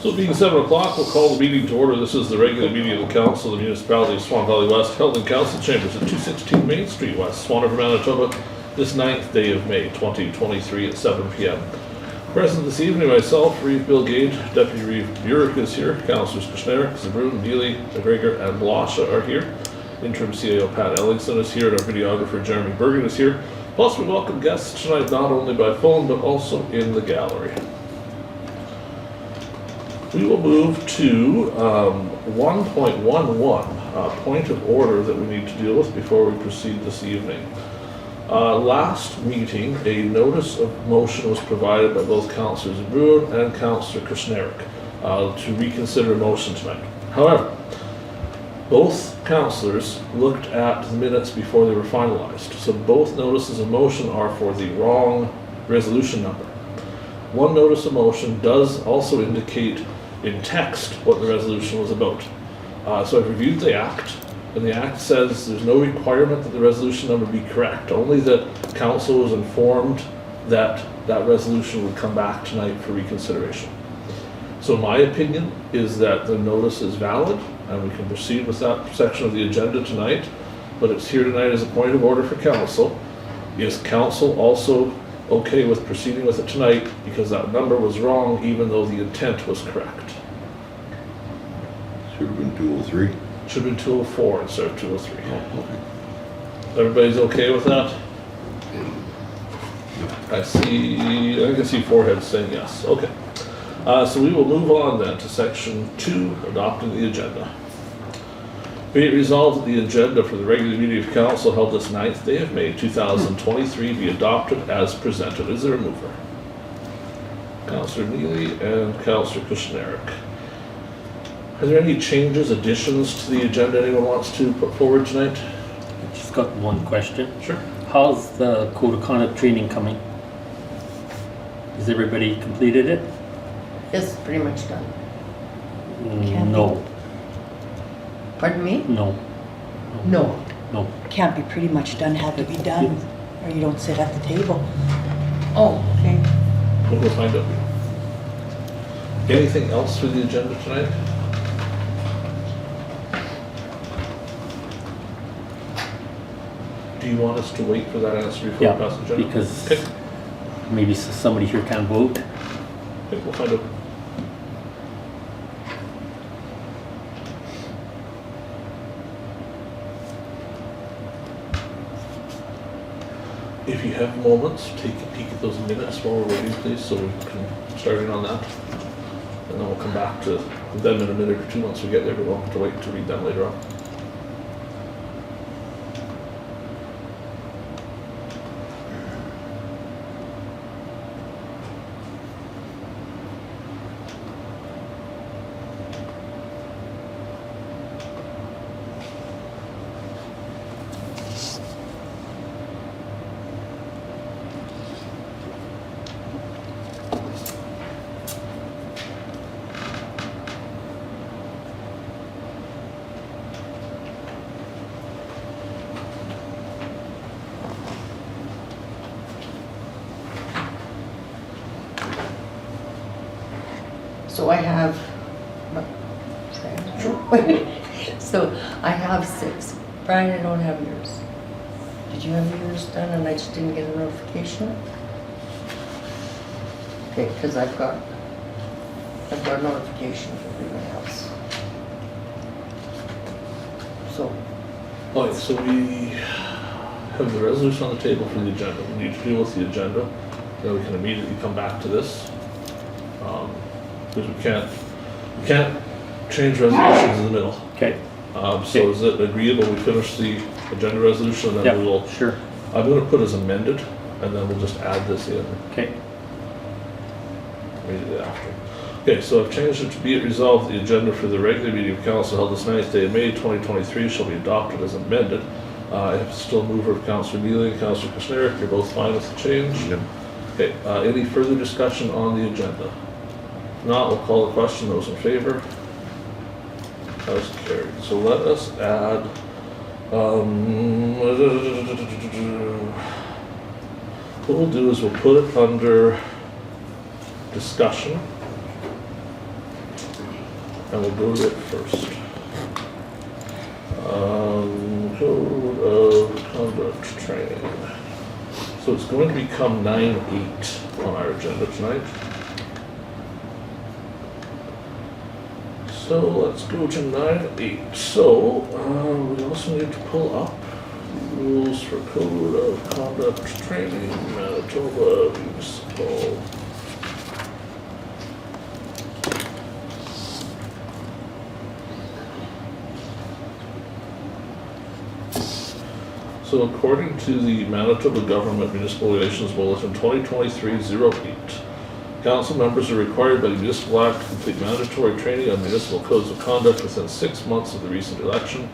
So being 7 o'clock, we'll call the meeting to order. This is the regular meeting of the Council of the Municipality of Swan Valley West, held in Council Chambers at 216 Main Street West, Swan River, Manitoba, this 9th day of May, 2023 at 7 p.m. Present this evening, myself, Reeve, Gade, Deputy Reeve Burick is here, Councillors Kushniryk, Zbirun, Neely, McGregor, and Blosha are here. Interim CAO Pat Ellingson is here, and our videographer Jeremy Bergen is here. Plus, we welcome guests tonight not only by phone, but also in the gallery. We will move to 1.11, a point of order that we need to deal with before we proceed this evening. Last meeting, a notice of motion was provided by both Councillor Zbirun and Councillor Kushniryk to reconsider a motion tonight. However, both councillors looked at the minutes before they were finalized, so both notices of motion are for the wrong resolution number. One notice of motion does also indicate in text what the resolution was about. So I've reviewed the Act, and the Act says there's no requirement that the resolution number be correct, only that Council was informed that that resolution would come back tonight for reconsideration. So my opinion is that the notice is valid, and we can proceed with that section of the agenda tonight, but it's here tonight as a point of order for Council. Is Council also okay with proceeding with it tonight because that number was wrong even though the intent was correct? Should have been 203. Should have been 204 instead of 203. Oh, okay. Everybody's okay with that? I can see foreheads saying yes. Okay. So we will move on then to section 2, adopting the agenda. Be it resolved that the agenda for the regular meeting of Council held this 9th day of May 2023 be adopted as presented. Is there a mover? Councillor Neely and Councillor Kushniryk. Are there any changes, additions to the agenda anyone wants to put forward tonight? I just got one question. Sure. How's the code of conduct training coming? Has everybody completed it? Yes, pretty much done. No. Pardon me? No. No. No. Can't be pretty much done, have to be done, or you don't sit at the table. Oh, okay. We'll find out. Anything else for the agenda tonight? Do you want us to wait for that answer before we pass the agenda? Because Okay. maybe somebody here can't vote. Okay, we'll find out. If you have moments, take a peek at those minutes while we're waiting, please, so we can start in on that. And then we'll come back to them in a minute or two once we get there, but we'll have to wait to read them later on. So I have, so I have 6. Brian, I don't have yours. Did you have yours done and I just didn't get a notification? Okay, because I've got a notification for everyone else. So, Alright, so we have the resolution on the table for the agenda. We need to deal with the agenda, then we can immediately come back to this. Because we can't change resolutions in the middle. Okay. So is it agreeable we finish the agenda resolution and then we will, Sure. I'm gonna put as amended, and then we'll just add this in Okay. immediately after. Okay, so I've changed it to be it resolved, the agenda for the regular meeting of Council held this 9th day of May 2023 shall be adopted as amended. I have still mover of Councillor Neely and Councillor Kushniryk. You're both fine with the change? Yep. Okay, any further discussion on the agenda? If not, we'll call the question. Those in favor? That was carried. So let us add, what we'll do is we'll put it under discussion. and we'll go to it first. Code of conduct training. So it's going to become 9-8 on our agenda tonight. So let's go to 9-8. So we also need to pull up the rules for code of conduct training, Manitoba Municipal. So according to the Manitoba Government Municipal Relations Bulletin 2023-08, council members are required by the Municipal Act to complete mandatory training on municipal codes of conduct within 6 months of the recent election.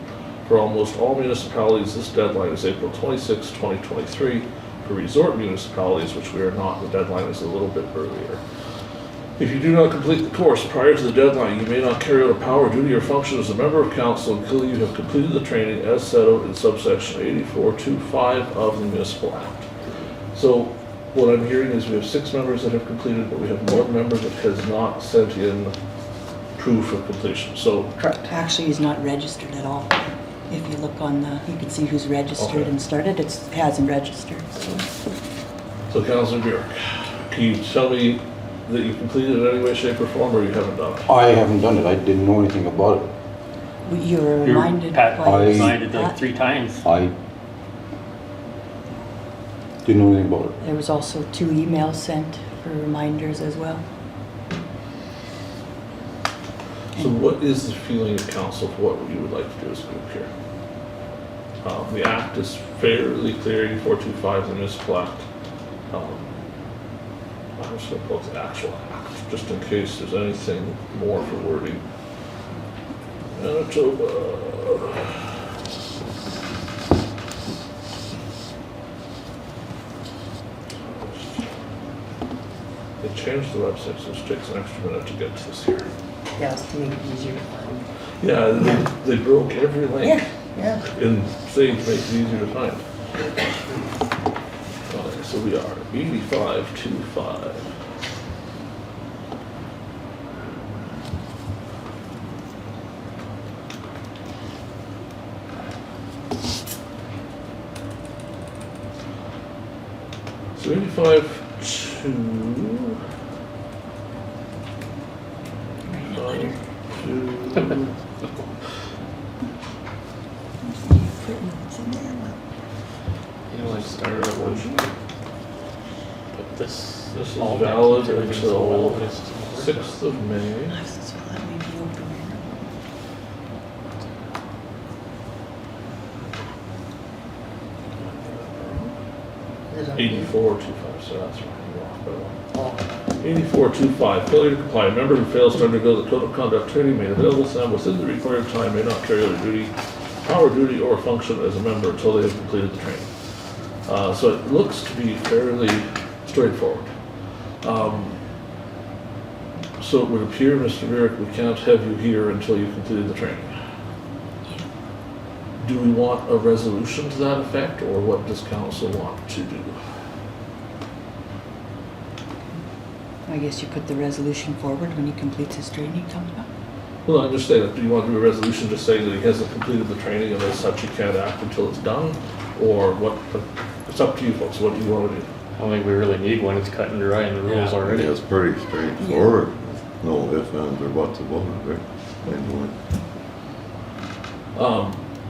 For almost all municipalities, this deadline is April 26, 2023. For resort municipalities, which we are not, the deadline is a little bit earlier. If you do not complete the course prior to the deadline, you may not carry out a power, duty, or function as a member of council until you have completed the training as set out in subsection 84.2.5 of the Municipal Act. So what I'm hearing is we have 6 members that have completed, but we have 1 member that has not sent in proof of completion. So Correct. Actually, he's not registered at all. If you look on the, you can see who's registered Okay. and started, it hasn't registered, So Councillor Burick, can you tell me that you completed it in any way, shape, or form, or you haven't done it? I haven't done it. I didn't know anything about it. You were You're reminded Pat by reminded like Pat. 3 times. I didn't know anything about it. There was also 2 emails sent for reminders as well. So what is the feeling of council for what you would like to do as a group here? The act is fairly clear, 8425 of the Municipal Act. I'm just going to pull up the actual act, just in case there's anything more for wording. Manitoba. They changed the website, so it takes an extra minute to get to this here. Yes, to make it easier to find. Yeah, they broke every link. Yeah, yeah. In saying to make it easier to find. Okay, so we are 8525. So 85.2. Write a letter. You know, I started at one. But this. This is all valid back to everything's so until well, but it's just not working. 6th of May. So let me be open Is it on? 8425, so that's right. You're off by one. 8425, failure to comply. A member who fails to undergo the code of conduct training made available to them within the required time may not carry out a duty, power, duty, or function as a member until they have completed the training. So it looks to be fairly straightforward. So it would appear, Mr. Burick, we can't have you here until you've completed the training. Do we want a resolution to that effect, or what does council want to do? I guess you put the resolution forward when he completes his training, comes back. Well, I understand that. Do you want to do a resolution to say that he hasn't completed the training and as such he can't act until it's done? Or what? It's up to you folks. What do you want to do? I don't think we really need one. It's cut and dry in the rules Yeah. already. Yeah, it's pretty straightforward. No ifs, ands, or buts about it, right? Anyway.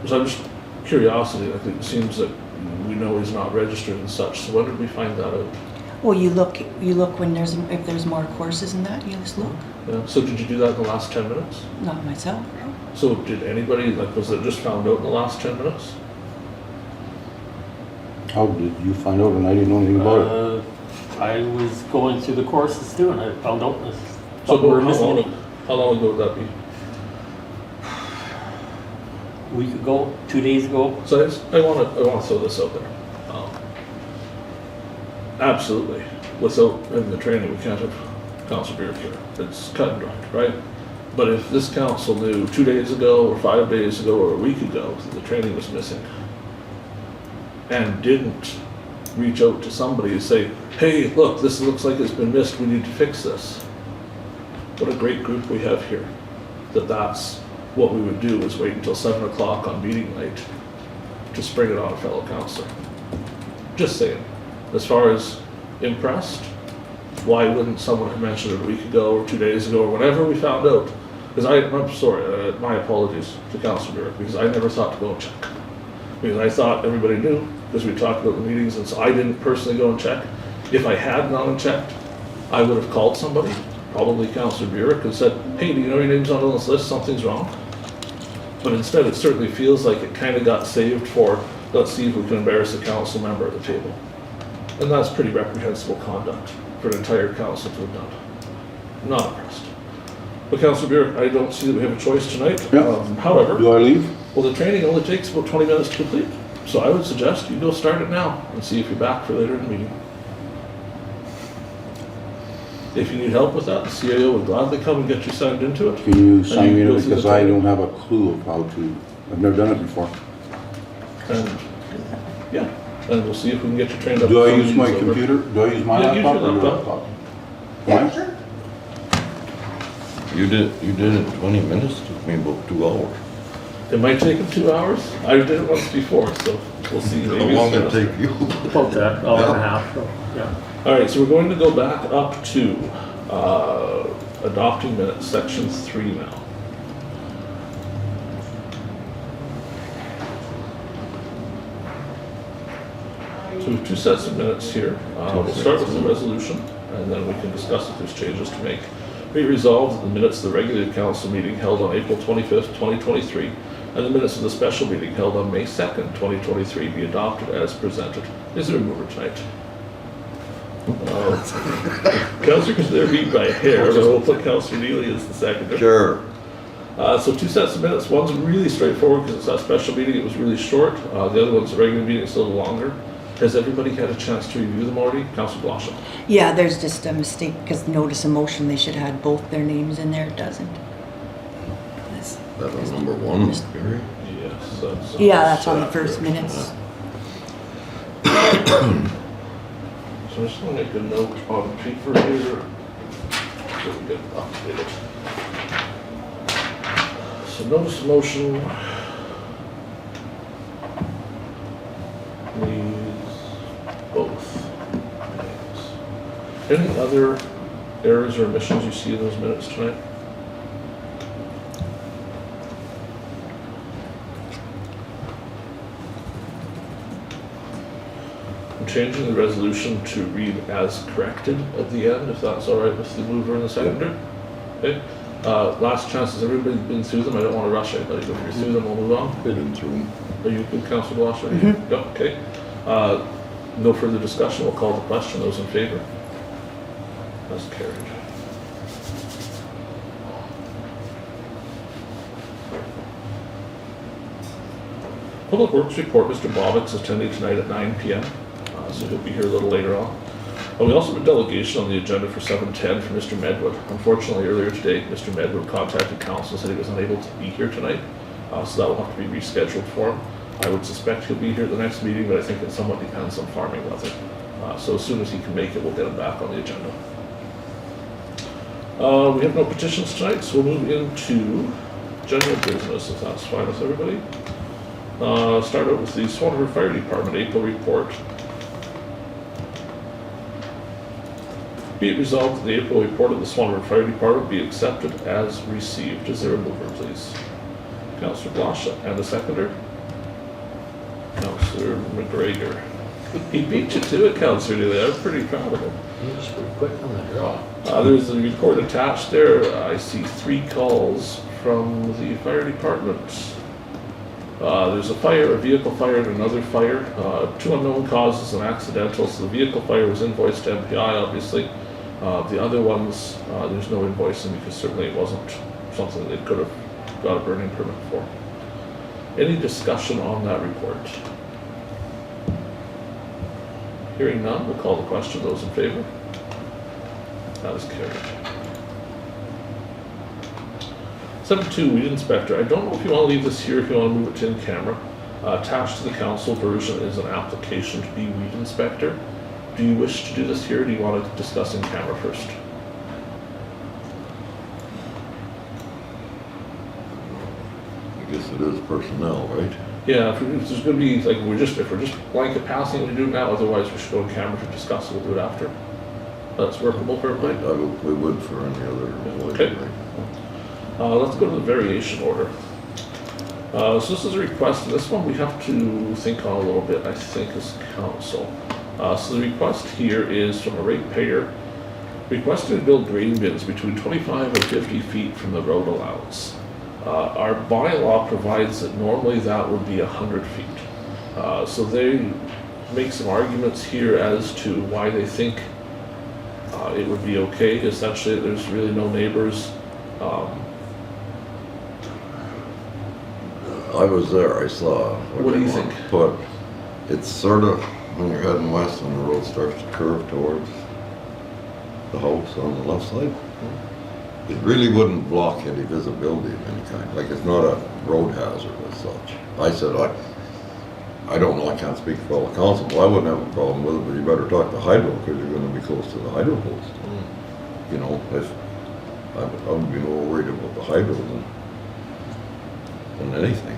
So I'm just curiosity. Like it seems that we know he's not registered and such. So when did we find that out? Well, you look when if there's more courses in that, you just look. Yeah. So did you do that in the last 10 minutes? Not myself. So did anybody, like, was it just found out in the last 10 minutes? How did you find out and I didn't know anything about it? I was going through the courses too, and I found out this. So we were how missing long ago would that be? a week ago, 2 days ago. So I want to throw this out there. Absolutely, without in the training, we can't have Councillor Burick here. It's cut and dried, right? But if this council knew 2 days ago, or 5 days ago, or a week ago that the training was missing, and didn't reach out to somebody and say, "Hey, look, this looks like it's been missed. We need to fix this." What a great group we have here. that that's what we would do, is wait until 7 o'clock on meeting night to spring it on a fellow councillor. Just saying. As far as impressed, why wouldn't someone have mentioned it a week ago or 2 days ago or whenever we found out? Because I'm sorry, my apologies to Councillor Burick, because I never thought to go and check. Because I thought everybody knew, because we talked about the meetings, and so I didn't personally go and check. If I had gone and checked, I would have called somebody, probably Councillor Burick, and said, hey, do you know your name's not on this list, something's wrong? But instead, it certainly feels like it kind of got saved for, let's see if we can embarrass a council member at the table. And that's pretty reprehensible conduct for an entire council to have done. Not impressed. But Councillor Burick, I don't see that we have a choice tonight. Yeah. However, Do I leave? well, the training only takes about 20 minutes to complete. So I would suggest you go start it now and see if you're back for later in the meeting. If you need help with that, the CIO would gladly come and get you signed into it. Can you sign me in go it, through the because I training. don't have a clue of how to, I've never done it before. And, yeah, and we'll see if we can get you trained up. Do I before use my meeting's over. computer? Do I use my Yeah, use laptop your or your laptop. laptop? Mine? You did it in 20 minutes, took me about 2 hours. It might take them 2 hours. I did it once before, so we'll see. How Maybe long it's did it faster. take you? About that, hour and a half, so, yeah. All right, so we're going to go back up to adopting minutes, section 3 now. So we have 2 sets of minutes here. We'll start with the resolution, and then we can discuss if there's changes to make. Be it resolved that the minutes of the regular council meeting held on April 25th, 2023, and the minutes of the special meeting held on May 2nd, 2023 be adopted as presented. Is there a mover tonight? Councillor Kushniryk beat by a hair, but we'll put Councillor Neely as the seconder. Sure. So 2 sets of minutes. One's really straightforward because it's that special meeting. It was really short. The other one's a regular meeting. It's a little longer. Has everybody had a chance to review them already? Councillor Blosha. Yeah, there's just a mistake, because notice of motion, they should have had both their names in there, it doesn't. This- That was number 1, Gary. Yes. That's Yeah, that's on the set first there. minutes. So I'm just going to make a note on paper here so we get updated. So notice of motion needs both names. Any other errors or omissions you see in those minutes tonight? I'm changing the resolution to read as corrected at the end, if that's all right with the mover and the seconder. Okay. Last chance, has everybody been through them? I don't want to rush anybody, but if you're through them, we'll move on. Been through 'em. Are you good, Councillor Blosha? Yep, okay. No further discussion, we'll call the question. Those in favor? That's carried. Public Works Report, Mr. Bobick is attending tonight at 9 p.m., so he'll be here a little later on. We also have a delegation on the agenda for 7:10 for Mr. Medwid. Unfortunately, earlier today, Mr. Medwid contacted council and said he was unable to be here tonight, so that will have to be rescheduled for him. I would suspect he'll be here at the next meeting, but I think it somewhat depends on farming weather. So as soon as he can make it, we'll get him back on the agenda. We have no petitions tonight, so we'll move into general business, if that's fine with everybody. Start out with the Swan River Fire Department April report. Be it resolved that the April report of the Swan River Fire Department be accepted as received. Is there a mover, please? Councillor Blosha, and a seconder? Councillor McGregor. He beat you to it, Councillor Neely. I'm pretty proud of him. He was pretty quick on the draw. There's a report attached there. I see 3 calls from the fire department. There's a fire, a vehicle fire, and another fire. 2 unknown causes and accidental. So the vehicle fire was invoiced to MPI, obviously. The other ones, there's no invoicing because certainly it wasn't something they could have got a burning permit for. Any discussion on that report? Hearing none, we'll call the question. Those in favor? That is carried. 7.2, weed inspector. I don't know if you want to leave this here, if you want to move it to in camera. Attached to the council version is an application to be weed inspector. Do you wish to do this here, or do you want to discuss in camera first? I guess it is personnel, right? Yeah, if there's gonna be, like, if we're just blanket passing, we do it now, otherwise we should go in camera to discuss it, we'll do it after. That's workable for everybody? We would for any other employee, Okay. right? Let's go to the variation order. So this is a request, and this one we have to think on a little bit, I think, as council. So the request here is from a ratepayer, requesting to build grading bins between 25 and 50 feet from the road allowance. Our bylaw provides that normally that would be 100 feet. So they make some arguments here as to why they think it would be okay. Essentially, there's really no neighbors. I was there, I saw. What do you they want think? to Put, it's sort of, when you're heading west and the road starts to curve towards the house on the left side, it really wouldn't block any visibility of any kind. Like, it's not a road hazard as such. I said, I don't know, I can't speak for all the council, but I wouldn't have a problem with it, but you better talk to hydro, because you're gonna be close to the hydro post. You know, if, I would be more worried about the hydro than anything.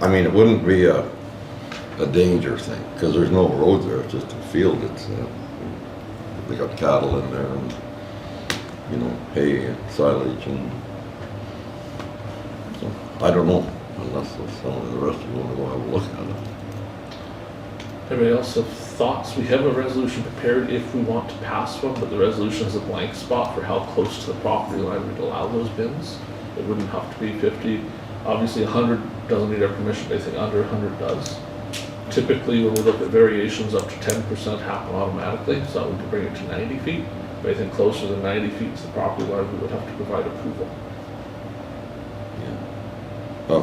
I mean, it wouldn't be a danger thing, because there's no road there, it's just a field. It's, they got cattle in there and, you know, hay and silage and, so, I don't know, unless some of the rest of you want to go have a look at it. Anybody else have thoughts? We have a resolution prepared if we want to pass one, but the resolution has a blank spot for how close to the property line we'd allow those bins. It wouldn't have to be 50. Obviously, 100 doesn't need our permission. Anything under 100 does. Typically, when we look at variations, up to 10% happen automatically, so we could bring it to 90 feet. But anything closer than 90 feet to the property line, we would have to provide approval.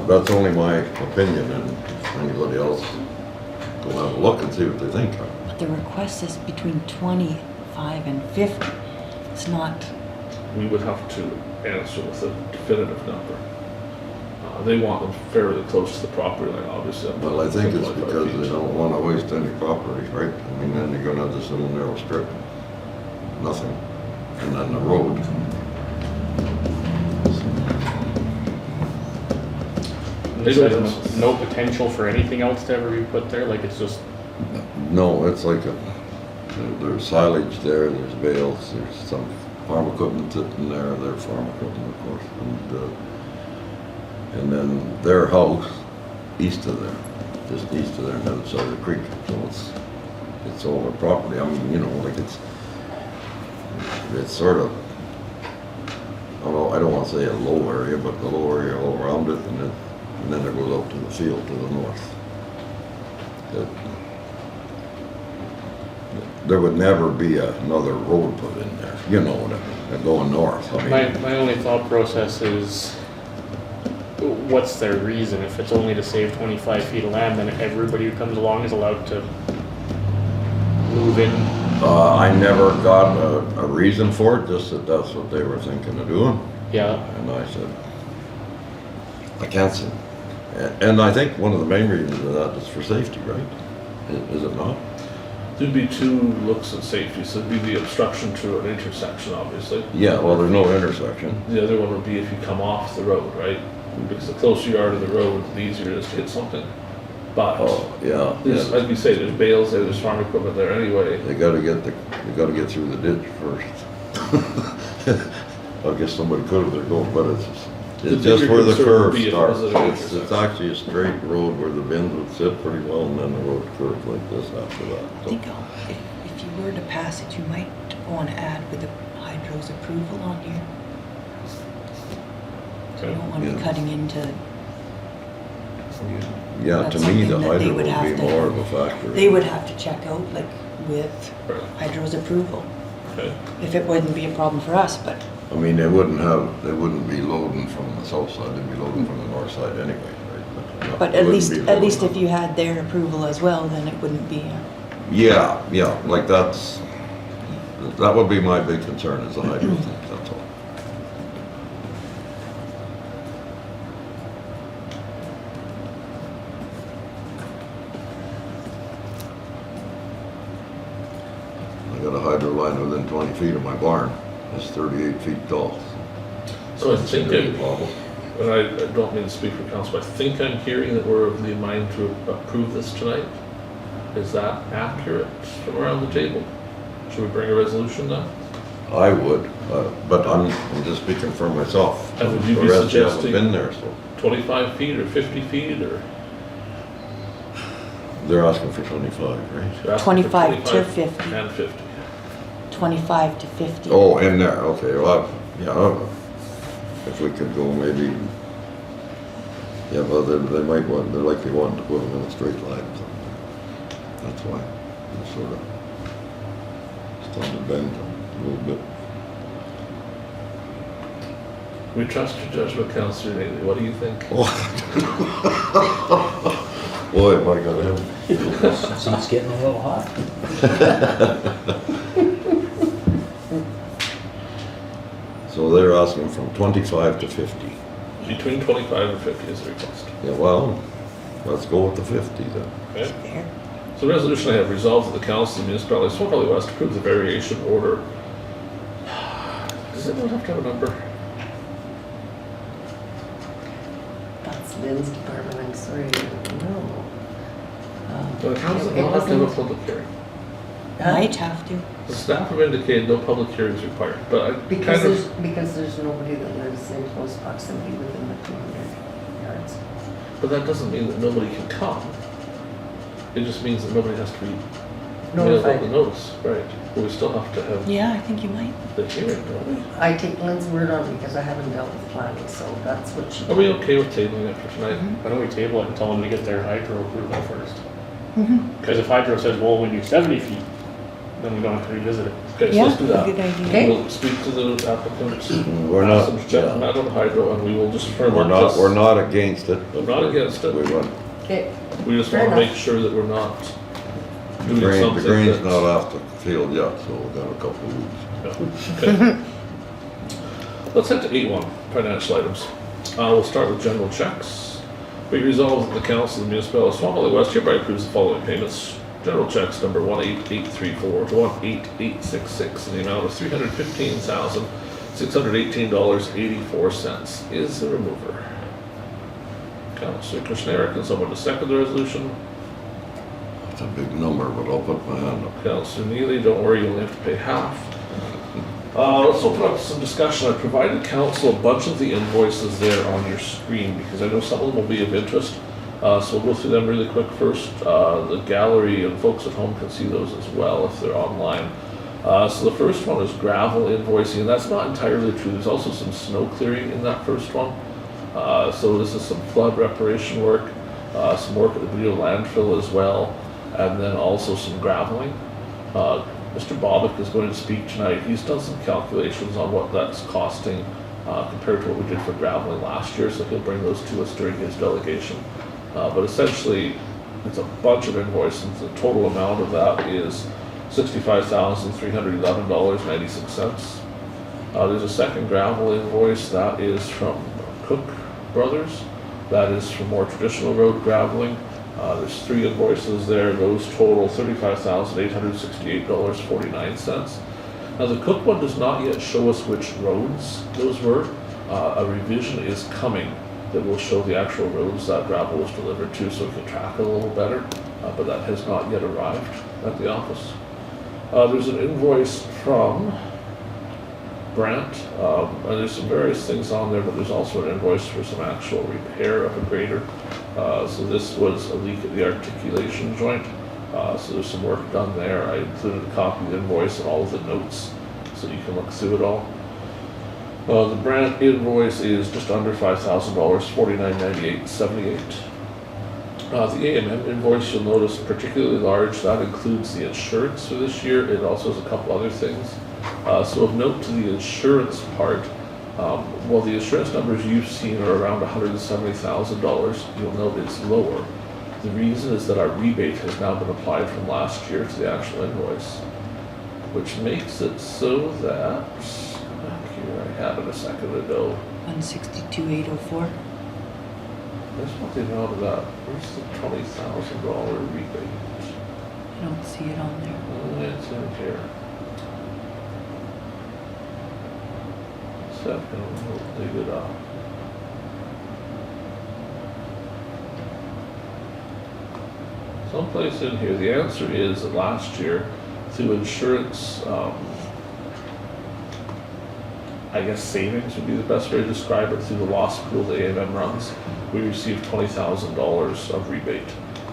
That's only my opinion, and if anybody else, go have a look and see what they think. But the request is between 25 and 50. It's not, We would have to answer with a definitive number. They want them fairly close to the property line, obviously. Well, I think it's 25 because feet. they don't want to waste any property, right? I mean, then you're gonna have this little narrow strip, nothing, and then the road. There's no potential for anything else to ever be put there, like it's just, No, it's like there's silage there, there's bales, there's some farm equipment sitting there, their farm equipment, of course, and then their house, east of there, just east of there, on the other side of the creek, so it's all their property. I mean, you know, like it's sort of, I don't want to say a low area, but the low area all around it, and then it goes out to the field to the north. There would never be another road put in there, you know what I mean, they're going north. I mean, my only thought process is, what's their reason? If it's only to save 25 feet of land, then everybody who comes along is allowed to move in. I never got a reason for it, just that that's what they were thinking of doing. Yeah, And I said, I can't see. And I think one of the main reasons of that is for safety, right? Is it not? There'd be two looks at safety, so it'd be the obstruction to an intersection, obviously. Yeah, well, there's no intersection. The other one would be if you come off the road, right? Because the closer you are to the road, the easier it is to hit something. But, Oh, yeah. there's, like you say, there's bales there, there's farm equipment there anyway. They gotta get through the ditch first. I guess somebody could if they're going, but The it's just bigger where the concern curve would be if it starts. was at an It's intersection. actually a straight road where the bins would sit pretty well, and then the road curves like this after that. I So, think if you were to pass it, you might want to add with the hydro's approval on here. You don't want to be Yeah. cutting into, yeah, That's to me, the something that they hydro would would have be to- more of a factor. they would have to check out like with Right. hydro's approval. Okay. If it wouldn't be a problem for us, but I mean, they wouldn't be loading from the south side, they'd be loading from the north side anyway, right? But They at wouldn't be least loading if you had their approval as well, then it wouldn't be, Yeah, like that would be my big concern is the hydro thing, that's all. I got a hydro line within 20 feet of my barn, it's 38 feet tall. So I Shouldn't think be a it, problem. and I don't mean to speak for council, but I think I'm hearing that we're of the mind to approve this tonight. Is that accurate from around the table? Should we bring a resolution then? I would, but I'm just speaking for myself. And would you The be rest haven't suggesting- been there, so 25 feet or 50 feet or? they're asking for 25, right? You're asking for 25 to 25 50. And 50. 25 to 50. Oh, in there, okay, well, yeah, if we could go maybe, yeah, well, they might want, they're likely wanting to put them in a straight line or something. That's why, they're sort of, it's on the bend a little bit. We trust your judgment, Councillor Neely. What do you think? Boy, am I gonna have, Seat's getting a little hot. so they're asking from 25 to 50. Between 25 and 50 is the request. Yeah, well, let's go with the 50 then. Okay? There. So the resolution I have resolved that the Council of the Municipality of Swan West approves the variation order. Does anyone have to have a number? That's Lynn's department, I'm sorry, I don't know. The Council It will have to have a wasn't- public hearing. Might have to. The staff have indicated no public hearing is required, but I Because kind of, there's nobody that lives in close proximity within the 200 yards. but that doesn't mean that nobody can come. It just means that nobody has to be mailed out the Notified. notice, right? But we still have to have Yeah, I think you might. the hearing, don't we? I take Lynn's word on it because I haven't dealt with planning, so that's what she. Are we okay with tabling it for tonight? Why don't we table it and tell them to get their hydro approval first? Mhm. Because if hydro says, well, we need 70 feet, then we don't have to revisit it. Okay, so Yeah, let's do that. good idea. Okay. We'll speak to the applicant. We're ask not, them to check them yeah, out on hydro, and we will just firm we're up not, this. we're not against it. We're not against it. We want, Okay, We just Fair want to enough. make sure that we're not the doing grain, something the grain's that's- not off the field yet, so we've got a couple of weeks. Yeah, okay. Let's head to 8.1, financial items. We'll start with general checks. We resolve that the Council of the Municipality of Swan West hereby approves the following payments. General checks number 18834 to 18866 in the amount of $315,618.84. Is there a mover? Councillor Kushniryk, and someone to second the resolution. It's a big number, but I'll put my hand up. Councillor Neely, don't worry, you only have to pay half. Let's open up some discussion. I provided council a bunch of the invoices there on your screen because I know some of them will be of interest. So we'll go through them really quick first. The gallery and folks at home can see those as well if they're online. So the first one is gravel invoicing, and that's not entirely true. There's also some snow clearing in that first one. So this is some flood reparation work, some work at the Bio landfill as well, and then also some graveling. Mr. Bobick is going to speak tonight. He's done some calculations on what that's costing compared to what we did for graveling last year, so he'll bring those to us during his delegation. But essentially, it's a bunch of invoices. The total amount of that is $65,311.96. There's a second gravel invoice that is from Cook Brothers. That is for more traditional road graveling. There's 3 invoices there. Those total $35,868.49. Now the Cook one does not yet show us which roads those were. A revision is coming that will show the actual roads that gravel was delivered to, so we can track it a little better, but that has not yet arrived at the office. There's an invoice from Brant, and there's some various things on there, but there's also an invoice for some actual repair of a grader. So this was a leak at the articulation joint, so there's some work done there. I included a copy of the invoice and all of the notes, so you can look through it all. The Brant invoice is just under $5,000, $49.98.78. The A&M invoice, you'll notice particularly large. That includes the insurance for this year. It also has a couple other things. So of note to the insurance part, while the insurance numbers you've seen are around $170,000, you'll note it's lower. The reason is that our rebate has now been applied from last year to the actual invoice, which makes it so that, back here, I had it a second ago. 162,804. There's what the amount of that. Where's the $20,000 rebate? I don't see it on there. It's in here. Second, we'll dig it up. someplace in here, the answer is that last year, through insurance, I guess savings would be the best way to describe it, through the loss pool the A&M runs, we received $20,000 of rebate.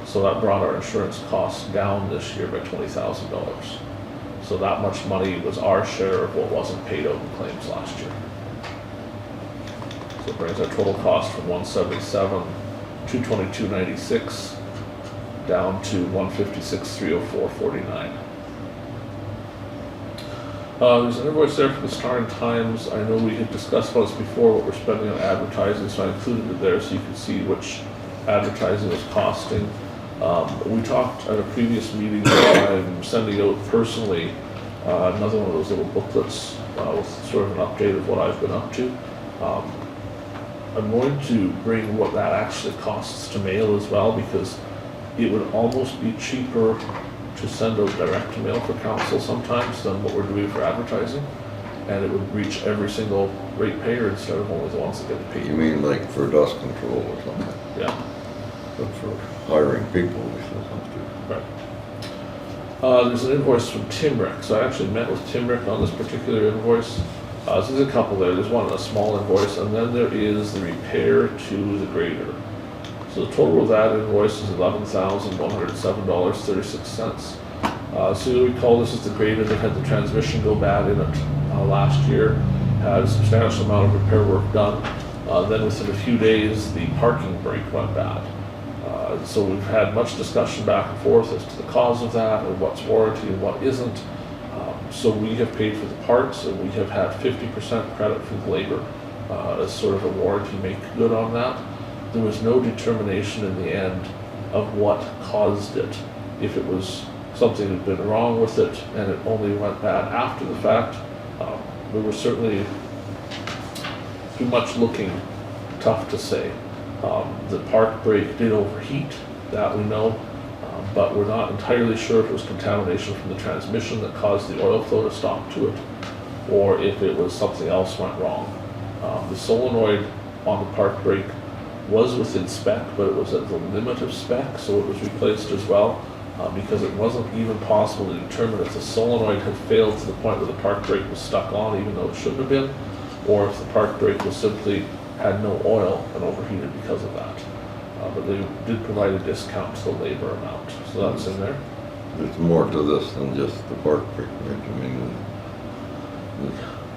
So that brought our insurance costs down this year by $20,000. So that much money was our share of what wasn't paid out in claims last year. So it brings our total cost from 177, 222.96 down to 156, 304.49. There's an invoice there for the Star and Times. I know we had discussed once before what we're spending on advertising, so I included it there so you can see which advertising is costing. We talked at a previous meeting that I'm sending out personally another one of those little booklets with sort of an update of what I've been up to. I'm going to bring what that actually costs to mail as well, because it would almost be cheaper to send out direct to mail for council sometimes than what we're doing for advertising. And it would reach every single ratepayer instead of only the ones that get paid. You mean like for dust control or something? Yeah, But for hiring people, we still have to. right. There's an invoice from Timrick. So I actually met with Timrick on this particular invoice. So there's a couple there. There's one, a small invoice, and then there is the repair to the grader. So the total of that invoice is $11,107.36. So you recall this is the grader that had the transmission go bad in it last year. Had a substantial amount of repair work done. Then within a few days, the parking brake went bad. So we've had much discussion back and forth as to the cause of that and what's warranty and what isn't. So we have paid for the parts, and we have had 50% credit for the labor as sort of a warranty make good on that. There was no determination in the end of what caused it. If it was something that had been wrong with it and it only went bad after the fact, we were certainly, through much looking, tough to say. The park brake did overheat, that we know, but we're not entirely sure if it was contamination from the transmission that caused the oil flow to stop to it, or if it was something else went wrong. The solenoid on the park brake was within spec, but it was at the limit of spec, so it was replaced as well, because it wasn't even possible to determine if the solenoid had failed to the point where the park brake was stuck on, even though it shouldn't have been, or if the park brake was simply had no oil and overheated because of that. But they did provide a discount to the labor amount, so that's in there. There's more to this than just the park brake, right? I mean,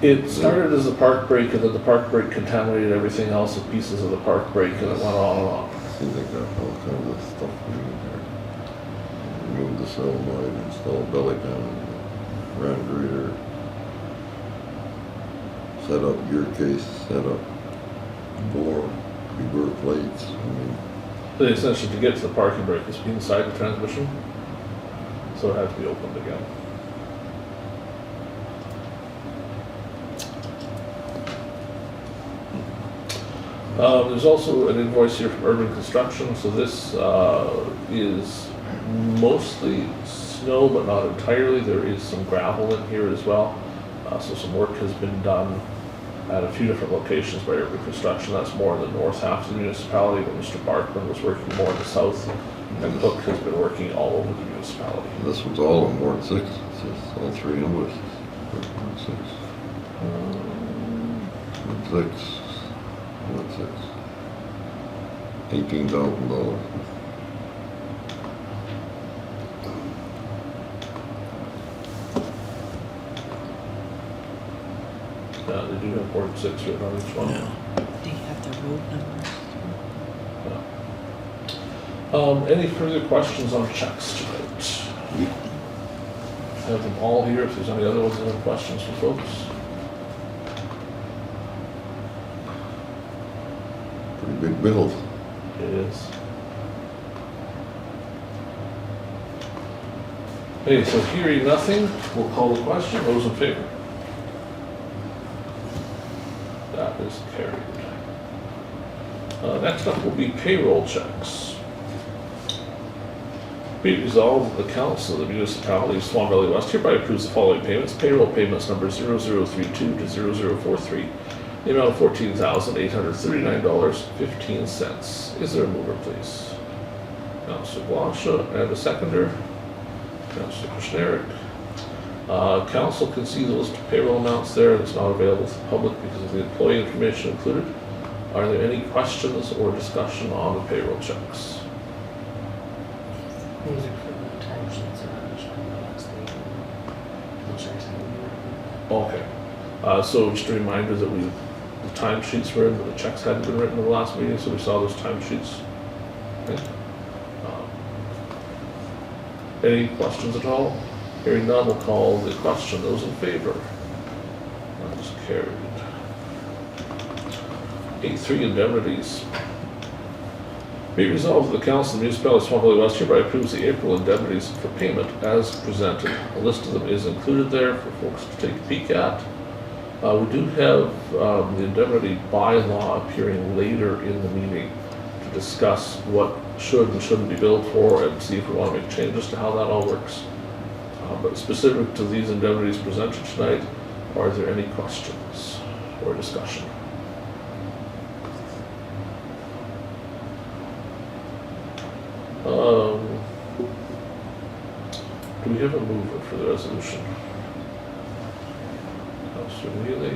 It started as a park brake, and then the park brake contaminated everything else with pieces of the park brake, and it went on and on. seems like that all kinds of stuff we need there. Remove the solenoid, install belly pan, ram grader, set up gear case, set up bore, reverse plates. I mean, The essentially to get to the parking brake is inside the transmission, so it had to be opened again. There's also an invoice here from Urban Construction, so this is mostly snow, but not entirely. There is some gravel in here as well, so some work has been done at a few different locations by Urban Construction. That's more in the north half of the municipality, but Mr. Barkman was working more in the south, and Cook has been working all over the municipality. this was all in Ward 6, it's just all three invoices. Ward 6. Ward 6. What's this? $18,000. They do have Ward 6 written on each one. Do you have the road numbers? Any further questions on checks tonight? Have them all here if there's any other ones that have questions for folks. Pretty big bills. It is. Okay, so hearing nothing, we'll call the question. Those in favor? That is carried. Next up will be payroll checks. Be it resolved that the Council of the Municipality of Swan Valley West hereby approves the following payments. Payroll payments number 0032 to 0043. The amount of $14,839.15. Is there a mover, please? Councillor Blosha, and a seconder, Councillor Kushniryk. Council can see the list of payroll amounts there, and it's not available to the public because of the employee information included. Are there any questions or discussion on the payroll checks? These are for the time sheets around the last week. The checks haven't been written. Okay, so just a reminder that the timesheets were in, but the checks hadn't been written in the last meeting, so we saw those timesheets. Okay. Any questions at all? Hearing none, we'll call the question. Those in favor? That is carried. 8.3 indemnities. Be resolved that the Council of the Municipality of Swan West hereby approves the April indemnities for payment as presented. A list of them is included there for folks to take a peek at. We do have the indemnity bylaw appearing later in the meeting to discuss what should and shouldn't be billed for and see if we want to make changes to how that all works. But specific to these indemnities presented tonight, are there any questions or discussion? Do we have a mover for the resolution? Councillor Neely,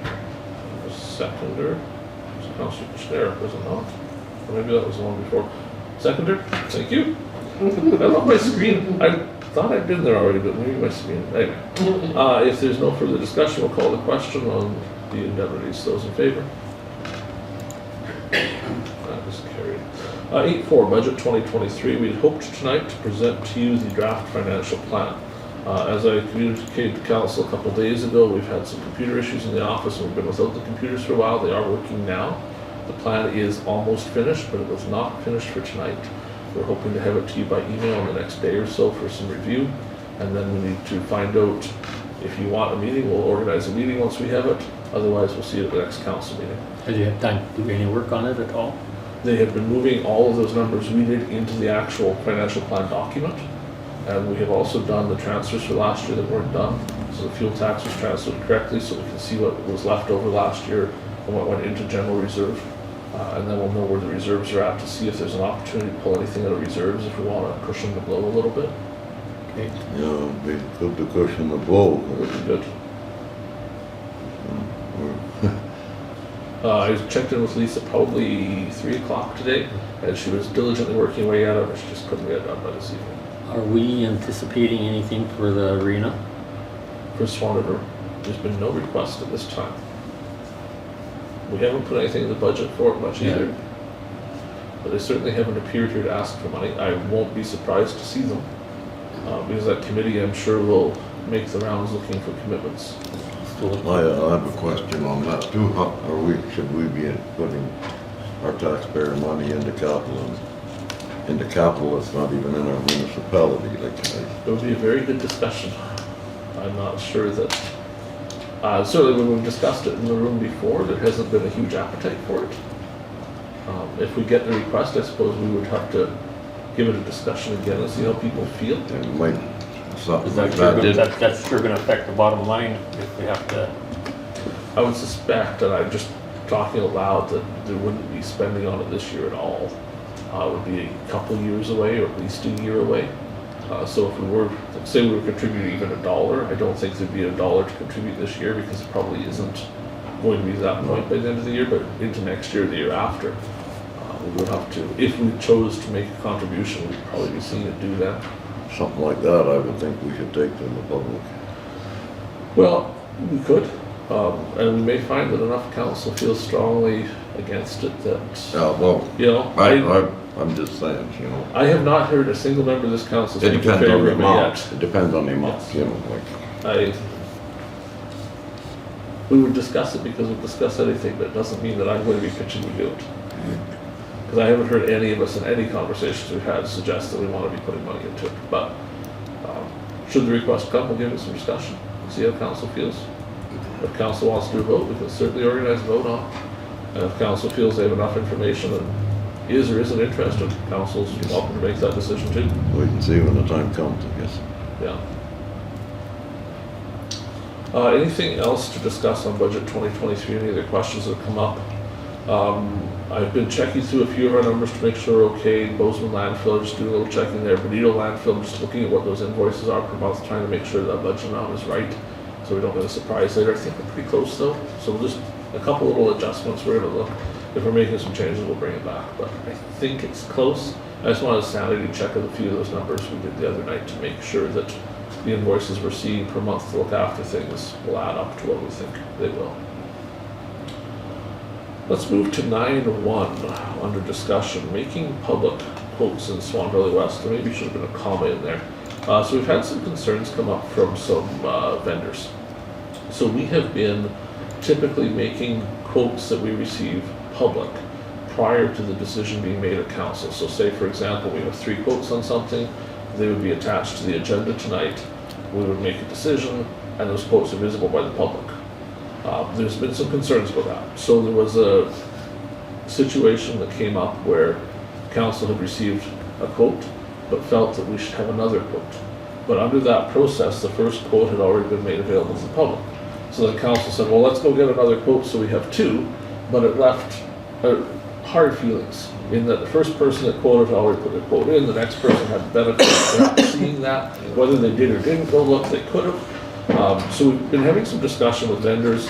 and a seconder. It's Councillor Kushniryk, was it not? Or maybe that was the one before. Seconder, thank you. I love my screen. I thought I'd been there already, but maybe my screen. Anyway, if there's no further discussion, we'll call the question on the indemnities. Those in favor? That is carried. 8.4, Budget 2023. We had hoped tonight to present to you the draft financial plan. As I communicated to Council a couple days ago, we've had some computer issues in the office and we've been without the computers for a while. They are working now. The plan is almost finished, but it was not finished for tonight. We're hoping to have it to you by email in the next day or so for some review. And then we need to find out if you want a meeting. We'll organize a meeting once we have it. Otherwise, we'll see you at the next council meeting. Have you had time to do any work on it at all? They have been moving all of those numbers we did into the actual financial plan document. And we have also done the transfers for last year that weren't done. So the fuel tax was transferred correctly so we can see what was left over last year and what went into general reserve. And then we'll know where the reserves are at to see if there's an opportunity to pull anything out of reserves if we want to cushion the blow a little bit. Okay. Yeah, it'd be good to cushion the blow. That would be good. We're- I checked in with Lisa probably 3 o'clock today, and she was diligently working away at it, but she just couldn't get it done by this evening. Are we anticipating anything for the arena? For Swan River, there's been no request at this time. We haven't put anything in the budget for it much either. But they certainly haven't appeared here to ask for money. I won't be surprised to see them, because that committee, I'm sure, will make the rounds looking for commitments. I have a question on that too. Should we be putting our taxpayer money into capital? Into capital that's not even in our municipality, It would be a very good discussion. I'm not sure that, certainly when we've discussed it in the room before, there hasn't been a huge appetite for it. If we get the request, I suppose we would have to give it a discussion again and see how people feel. and might, something Is like that sure that gonna, did. that's sure gonna affect the bottom line if we have to, I would suspect, and I'm just talking out loud, that there wouldn't be spending on it this year at all. It would be a couple years away, or at least a year away. So if we were, say we were contributing even $1, I don't think there'd be $1 to contribute this year because it probably isn't going to be that point by the end of the year, but into next year, the year after, we would have to, if we chose to make a contribution, we'd probably be seeing it do that. Something like that, I would think we should take to the public. Well, we could, and we may find that enough council feels strongly against it that, Well, you know, I'm just saying, you know. I have not heard a single member of this council It speak in depends on favor the of it amount. yet. It depends on the amount, Yes. you know, like. We would discuss it because we'll discuss anything, but it doesn't mean that I'm going to be pitching to do it. Because I haven't heard any of us in any conversations we've had suggest that we want to be putting money into it. But should the request come, we'll give it some discussion, see how council feels. If council wants to do a vote, we can certainly organize a vote on it. And if council feels they have enough information and is or isn't interested, council's welcome to make that decision too. Wait and see when the time comes, I guess. Yeah. Anything else to discuss on budget 2023? Any other questions that have come up? I've been checking through a few of our numbers to make sure we're okay. Bozeman landfill, just doing a little checking there. Bonito landfill, just looking at what those invoices are per month, trying to make sure that budget amount is right, so we don't get a surprise later. I think we're pretty close though, so we'll just, a couple little adjustments, we're gonna look. If we're making some changes, we'll bring it back, but I think it's close. I just wanted a sanity check of a few of those numbers we did the other night to make sure that the invoices we're seeing per month to look after things will add up to what we think they will. Let's move to 9.1 under discussion, making public quotes in Swan Valley West. There maybe should have been a comma in there. So we've had some concerns come up from some vendors. So we have been typically making quotes that we receive public prior to the decision being made at council. So say for example, we have 3 quotes on something, they would be attached to the agenda tonight, we would make a decision, and those quotes are visible by the public. There's been some concerns about that. So there was a situation that came up where council had received a quote, but felt that we should have another quote. But under that process, the first quote had already been made available to the public. So the council said, well, let's go get another quote, so we have 2, but it left hard feelings in that the first person that quoted already put their quote in, the next person had the benefit of not seeing that, whether they did or didn't go look, they could have. So we've been having some discussion with vendors.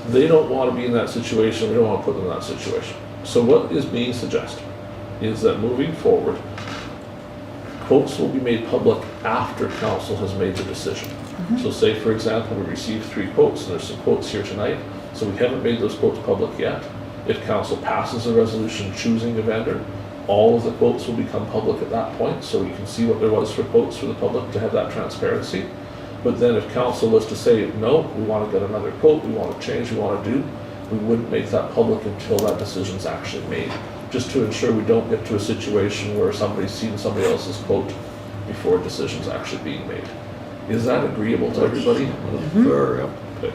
They don't want to be in that situation, we don't want to put them in that situation. So what is being suggested is that moving forward, quotes will be made public after council has made the decision. So say for example, we received 3 quotes, and there's some quotes here tonight, so we haven't made those quotes public yet. If council passes a resolution choosing a vendor, all of the quotes will become public at that point, so you can see what there was for quotes for the public to have that transparency. But then if council was to say, no, we want to get another quote, we want to change, we want to do, we wouldn't make that public until that decision's actually made, just to ensure we don't get to a situation where somebody's seen somebody else's quote before a decision's actually being made. Is that agreeable to everybody? Fair, yeah. Okay.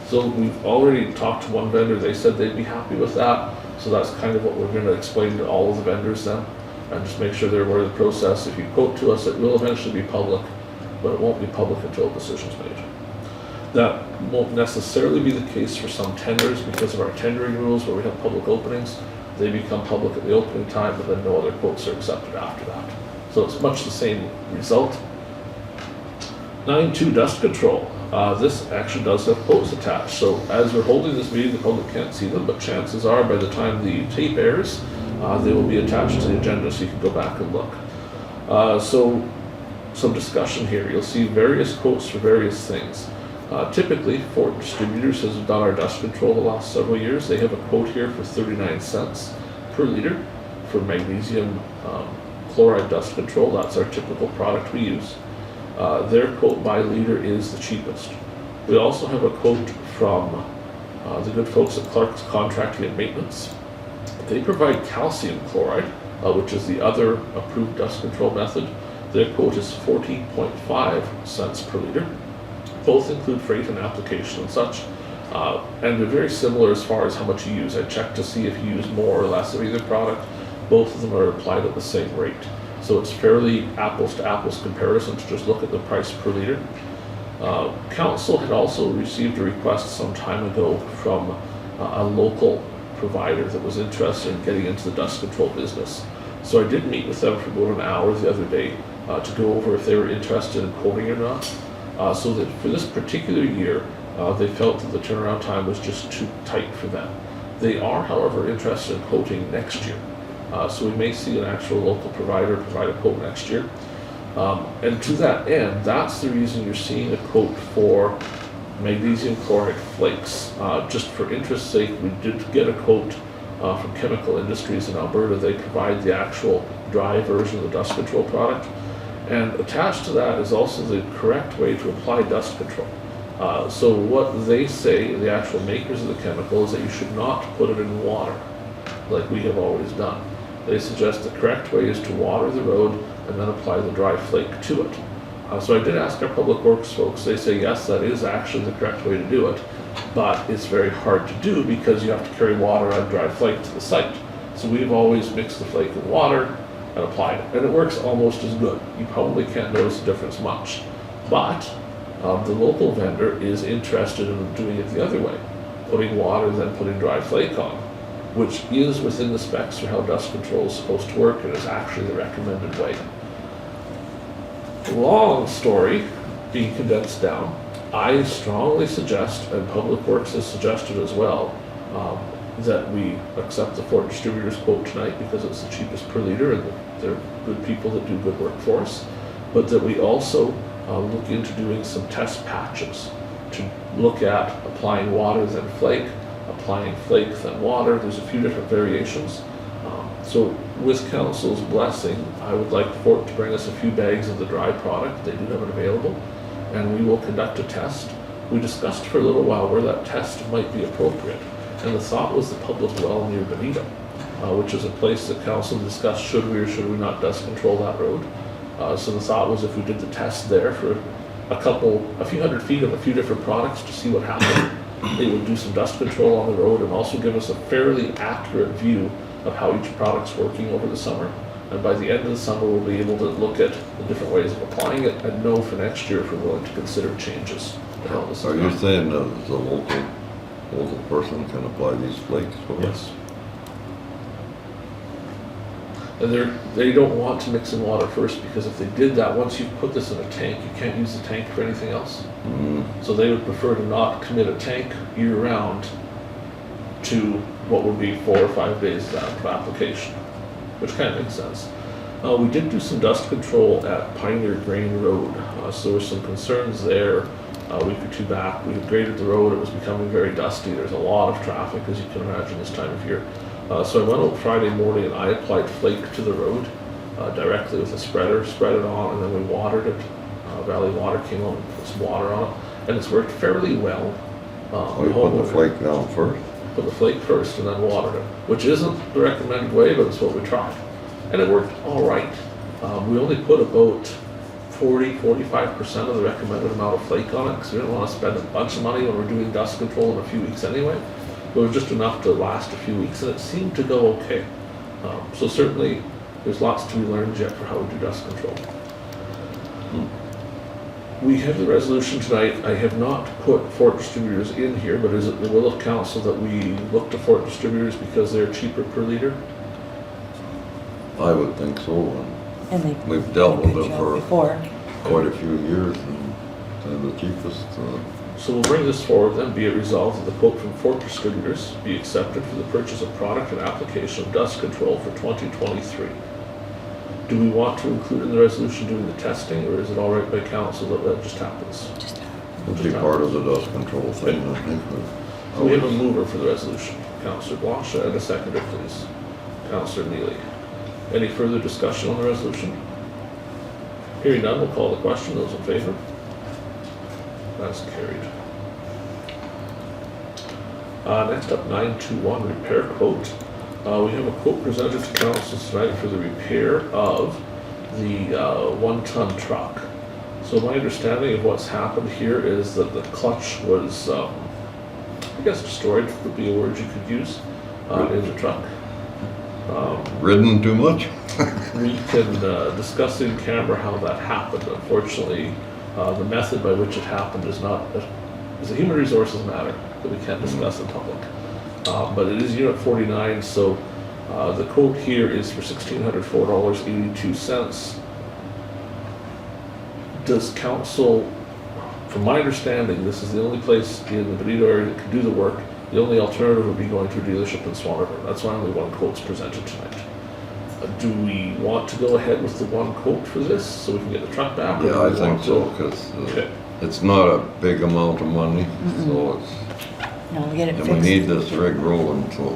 So we've already talked to one vendor, they said they'd be happy with that, so that's kind of what we're going to explain to all of the vendors then, and just make sure they're aware of the process. If you quote to us, it will eventually be public, but it won't be public until a decision's made. That won't necessarily be the case for some tenders because of our tendering rules where we have public openings. They become public at the opening time, but then no other quotes are accepted after that. So it's much the same result. 9.2 dust control. This actually does have quotes attached. So as we're holding this meeting, the public can't see them, but chances are by the time the tape airs, they will be attached to the agenda so you can go back and look. So some discussion here. You'll see various quotes for various things. Typically, Fort Distributors has done our dust control the last several years. They have a quote here for 39 cents per liter for magnesium chloride dust control. That's our typical product we use. Their quote by liter is the cheapest. We also have a quote from the good folks at Clark's Contracting and Maintenance. They provide calcium chloride, which is the other approved dust control method. Their quote is 40.5 cents per liter. Both include freight and application and such. And they're very similar as far as how much you use. I checked to see if you use more or less of either product. Both of them are applied at the same rate. So it's fairly apples to apples comparison to just look at the price per liter. Council had also received a request some time ago from a local provider that was interested in getting into the dust control business. So I did meet with them for about an hour the other day to go over if they were interested in quoting or not. So that for this particular year, they felt that the turnaround time was just too tight for them. They are, however, interested in quoting next year. So we may see an actual local provider provide a quote next year. And to that end, that's the reason you're seeing a quote for magnesium chloride flakes. Just for interest's sake, we did get a quote from Chemical Industries in Alberta. They provide the actual dry version of the dust control product. And attached to that is also the correct way to apply dust control. So what they say, the actual makers of the chemical, is that you should not put it in water like we have always done. They suggest the correct way is to water the road and then apply the dry flake to it. So I did ask our public works folks. They say yes, that is actually the correct way to do it, but it's very hard to do because you have to carry water and dry flake to the site. So we've always mixed the flake in water and applied it, and it works almost as good. You probably can't notice the difference much, but the local vendor is interested in doing it the other way, putting water then putting dry flake on. which is within the specs for how dust control is supposed to work and is actually the recommended way. Long story being condensed down, I strongly suggest, and Public Works has suggested as well, that we accept the Fort Distributors quote tonight because it's the cheapest per liter and they're good people that do good work for us, but that we also look into doing some test patches to look at applying water then flake, applying flake then water. There's a few different variations. So with council's blessing, I would like Fort to bring us a few bags of the dry product. They do have it available, and we will conduct a test. We discussed for a little while where that test might be appropriate, and the thought was the public well near Benito, which is a place that council discussed should we or should we not dust control that road. So the thought was if we did the test there for a few hundred feet of a few different products to see what happened, it would do some dust control on the road and also give us a fairly accurate view of how each product's working over the summer. And by the end of the summer, we'll be able to look at the different ways of applying it and know for next year if we're willing to consider changes to how this is Are you done. saying that the local person can apply these flakes for us? Yes. And they don't want to mix in water first because if they did that, once you put this in a tank, you can't use the tank for anything else. So they would prefer to not commit a tank year round to what would be 4 or 5 days of application, which kind of makes sense. We did do some dust control at Pioneer Grain Road, so there were some concerns there a week or two back. We had graded the road, it was becoming very dusty, there's a lot of traffic as you can imagine this time of year. So I went out Friday morning and I applied flake to the road directly with a spreader, spread it on, and then we watered it. Valley Water came out and put some water on it, and it's worked fairly well. Oh, you put the flake down first? Put the flake first and then watered it, which isn't the recommended way, but it's what we tried. And it worked all right. We only put about 40–45% of the recommended amount of flake on it because we didn't want to spend a bunch of money when we're doing dust control in a few weeks anyway. But it was just enough to last a few weeks and it seemed to go okay. So certainly there's lots to be learned yet for how we do dust control. We have the resolution tonight. I have not put Fort Distributors in here, but is it the will of council that we look to Fort Distributors because they're cheaper per liter? I would think so. And they We've dealt did a with good it job for before. quite a few years and they're the cheapest. So we'll bring this forward then, be it resolved that the quote from Fort Distributors be accepted for the purchase of product and application of dust control for 2023. Do we want to include in the resolution doing the testing, or is it all right by council that that just happens? Just It'd be part of the dust control thing, I think. So we have a mover for the resolution, Councillor Blosha, and a seconder, please, Councillor Neely. Any further discussion on the resolution? Hearing none, we'll call the question. Those in favor? That's carried. Next up, 921 repair quote. We have a quote presented to council tonight for the repair of the 1-ton truck. So my understanding of what's happened here is that the clutch was, I guess destroyed would be a word you could use, in the truck. Ridden too much? We can discuss in camera how that happened. Unfortunately, the method by which it happened is a human resources matter that we can't discuss in public. But it is Unit 49, so the quote here is for $1,604.82. Does council, from my understanding, this is the only place in the Benito area that can do the work. The only alternative would be going to a dealership in Swan River. That's why only one quote's presented tonight. Do we want to go ahead with the one quote for this so we can get the truck back? or do Yeah, I we think want so, to- because Okay. it's not a big amount of money, so it's, No, we get it and fixed. we need this rig rolling, so.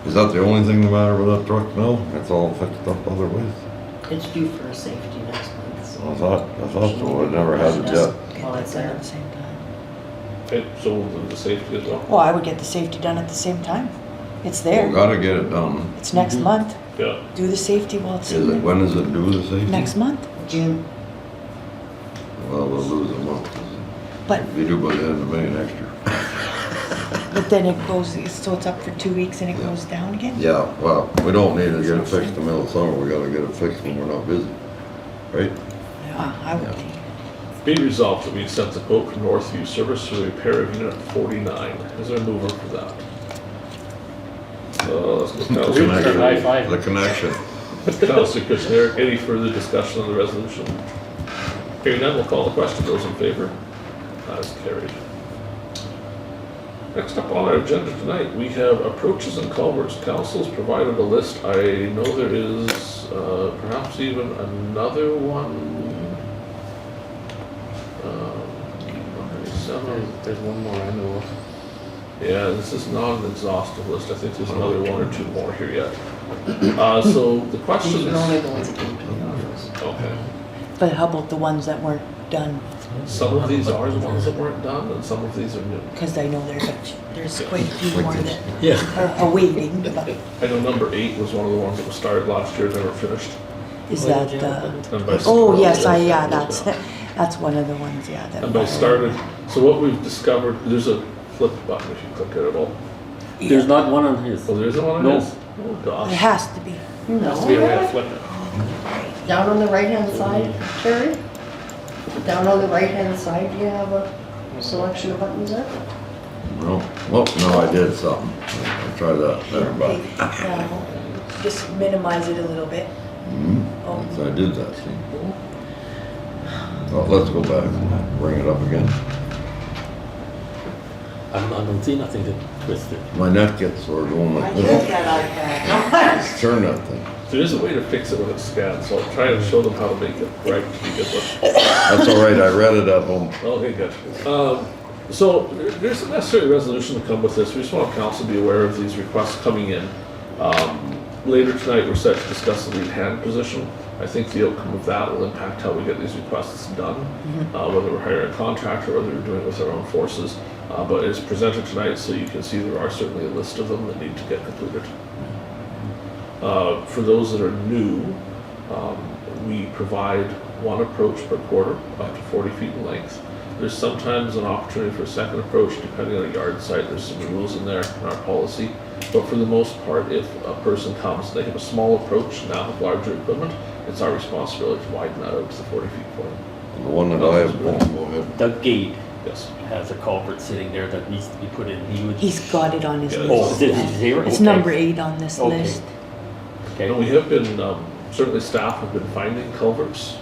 Is that the only thing the matter with that truck now? It's all fixed up otherwise? It's due for a safety next month, so. I thought so, I never had it yet. Get Well, that it's done there. at the same time. Okay, so we'll do the safety as well. Well, I would get the safety done at the same time. It's We there. gotta get it done. It's next month. Yeah. Do the safety while it's Is in it, there. when is it due, the safety? Next month. June, Well, we'll lose a month. But, If you do by the end of May next year. but then it goes, so it's up for 2 weeks and it goes down again? Yeah, well, we don't need to get it fixed in the middle of summer, we gotta get it fixed when we're not busy, right? Yeah, I would Yeah. think. Be resolved that we accept the quote from Northview Service for the repair of Unit 49. Is there a mover for that? Councillor High five. The connection. Councillor Kushniryk, any further discussion on the resolution? Hearing none, we'll call the question. Those in favor? That is carried. Next up on our agenda tonight, we have approaches and culverts. Council's provided a list. I know there is perhaps even another one. Number 7. There's one more I know of. Yeah, this is not an exhaustive list. I think there's another one or two more here yet. So the question These is. are only the ones that came to the office. Okay. But how about the ones that weren't done? Some of these are the ones that weren't done, and some of these are new. Because I know there's quite a few more that Yeah. are awaiting, but I know number 8 was one of the ones that was started last year, never finished. is that, And by oh, yes, yeah, that's one of the ones, yeah. that- And by started, so what we've discovered, there's a flip button if you click it at all. There's not one on his. Oh, there isn't one of No. these? Oh, It gosh. has to be. Has to be a way to No, flip it. down on the right-hand side, Carrie? Down on the right-hand side, do you have a selection of buttons there? No, well, no, I did something. I'll try that there, but. Just minimize it a little bit. Oh. So I did that, see. Oh, let's go back and bring it up again. I don't see nothing to twist it. My neck gets sore going like this. Turn that thing. There is a way to fix it when it's scanned, so I'll try and show them how to make it right to begin with. That's all right, I read it at home. Okay, good. So there's a necessary resolution to come with this. We just want council to be aware of these requests coming in. Later tonight, we're set to discuss the lead hand position. I think the outcome of that will impact how we get these requests done, whether we're hiring a contractor or whether we're doing it with our own forces. But it's presented tonight, so you can see there are certainly a list of them that need to get completed. For those that are new, we provide one approach per quarter, up to 40 feet in length. There's sometimes an opportunity for a second approach, depending on a yard site. There's some rules in there in our policy. But for the most part, if a person comes, they have a small approach, now have larger equipment, it's our responsibility to widen that out to the 40 feet for them. And the one that I have, go ahead. The Gade Yes. has a culvert sitting there that needs to be put in. He would. He's got it on his Yeah, Oh, list. is it zero? It's Okay. number 8 on this Okay. list. Okay. And we have been, certainly staff have been finding culverts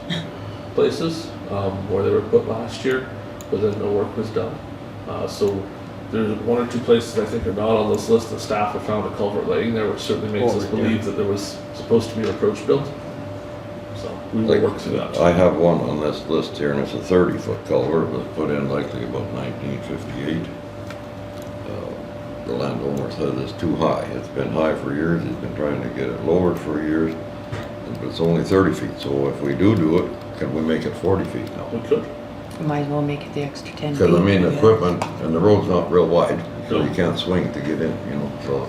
places where they were put last year, but then no work was done. So there's one or two places I think are not on this list that staff have found a culvert laying there, which certainly makes us Oh, yeah. believe that there was supposed to be an approach built. So we will Like, work through that. I have one on this list here, and it's a 30-foot culvert, it was put in likely about 1958. The landowner says it's too high. It's been high for years, he's been trying to get it lowered for years, but it's only 30 feet, so if we do it, can we make it 40 feet now? We could. You might as well make it the extra 10 feet. Because I mean, Yeah. equipment, and the road's not real wide, so No. you can't swing to get in, you know, so.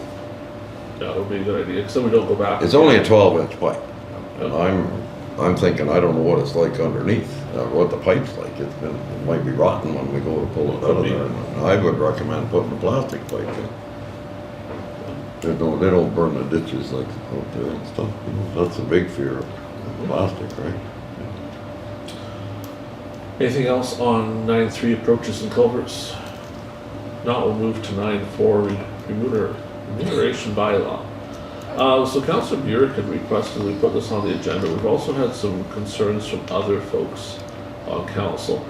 Yeah, that would be a good idea, because then we don't go back. It's only a 12-inch pipe, and Yeah. I'm thinking, I don't know what it's like underneath, what the pipe's like. It might be rotten when we go to pull it out of there. And I would recommend putting a plastic pipe in. They don't burn the ditches like out there and stuff, you know, that's a big fear of plastic, right? Anything else on 9.3 approaches and culverts? Not, we'll move to 9.4 remuneration bylaw. So Councillor Burick had requested we put this on the agenda. We've also had some concerns from other folks on council.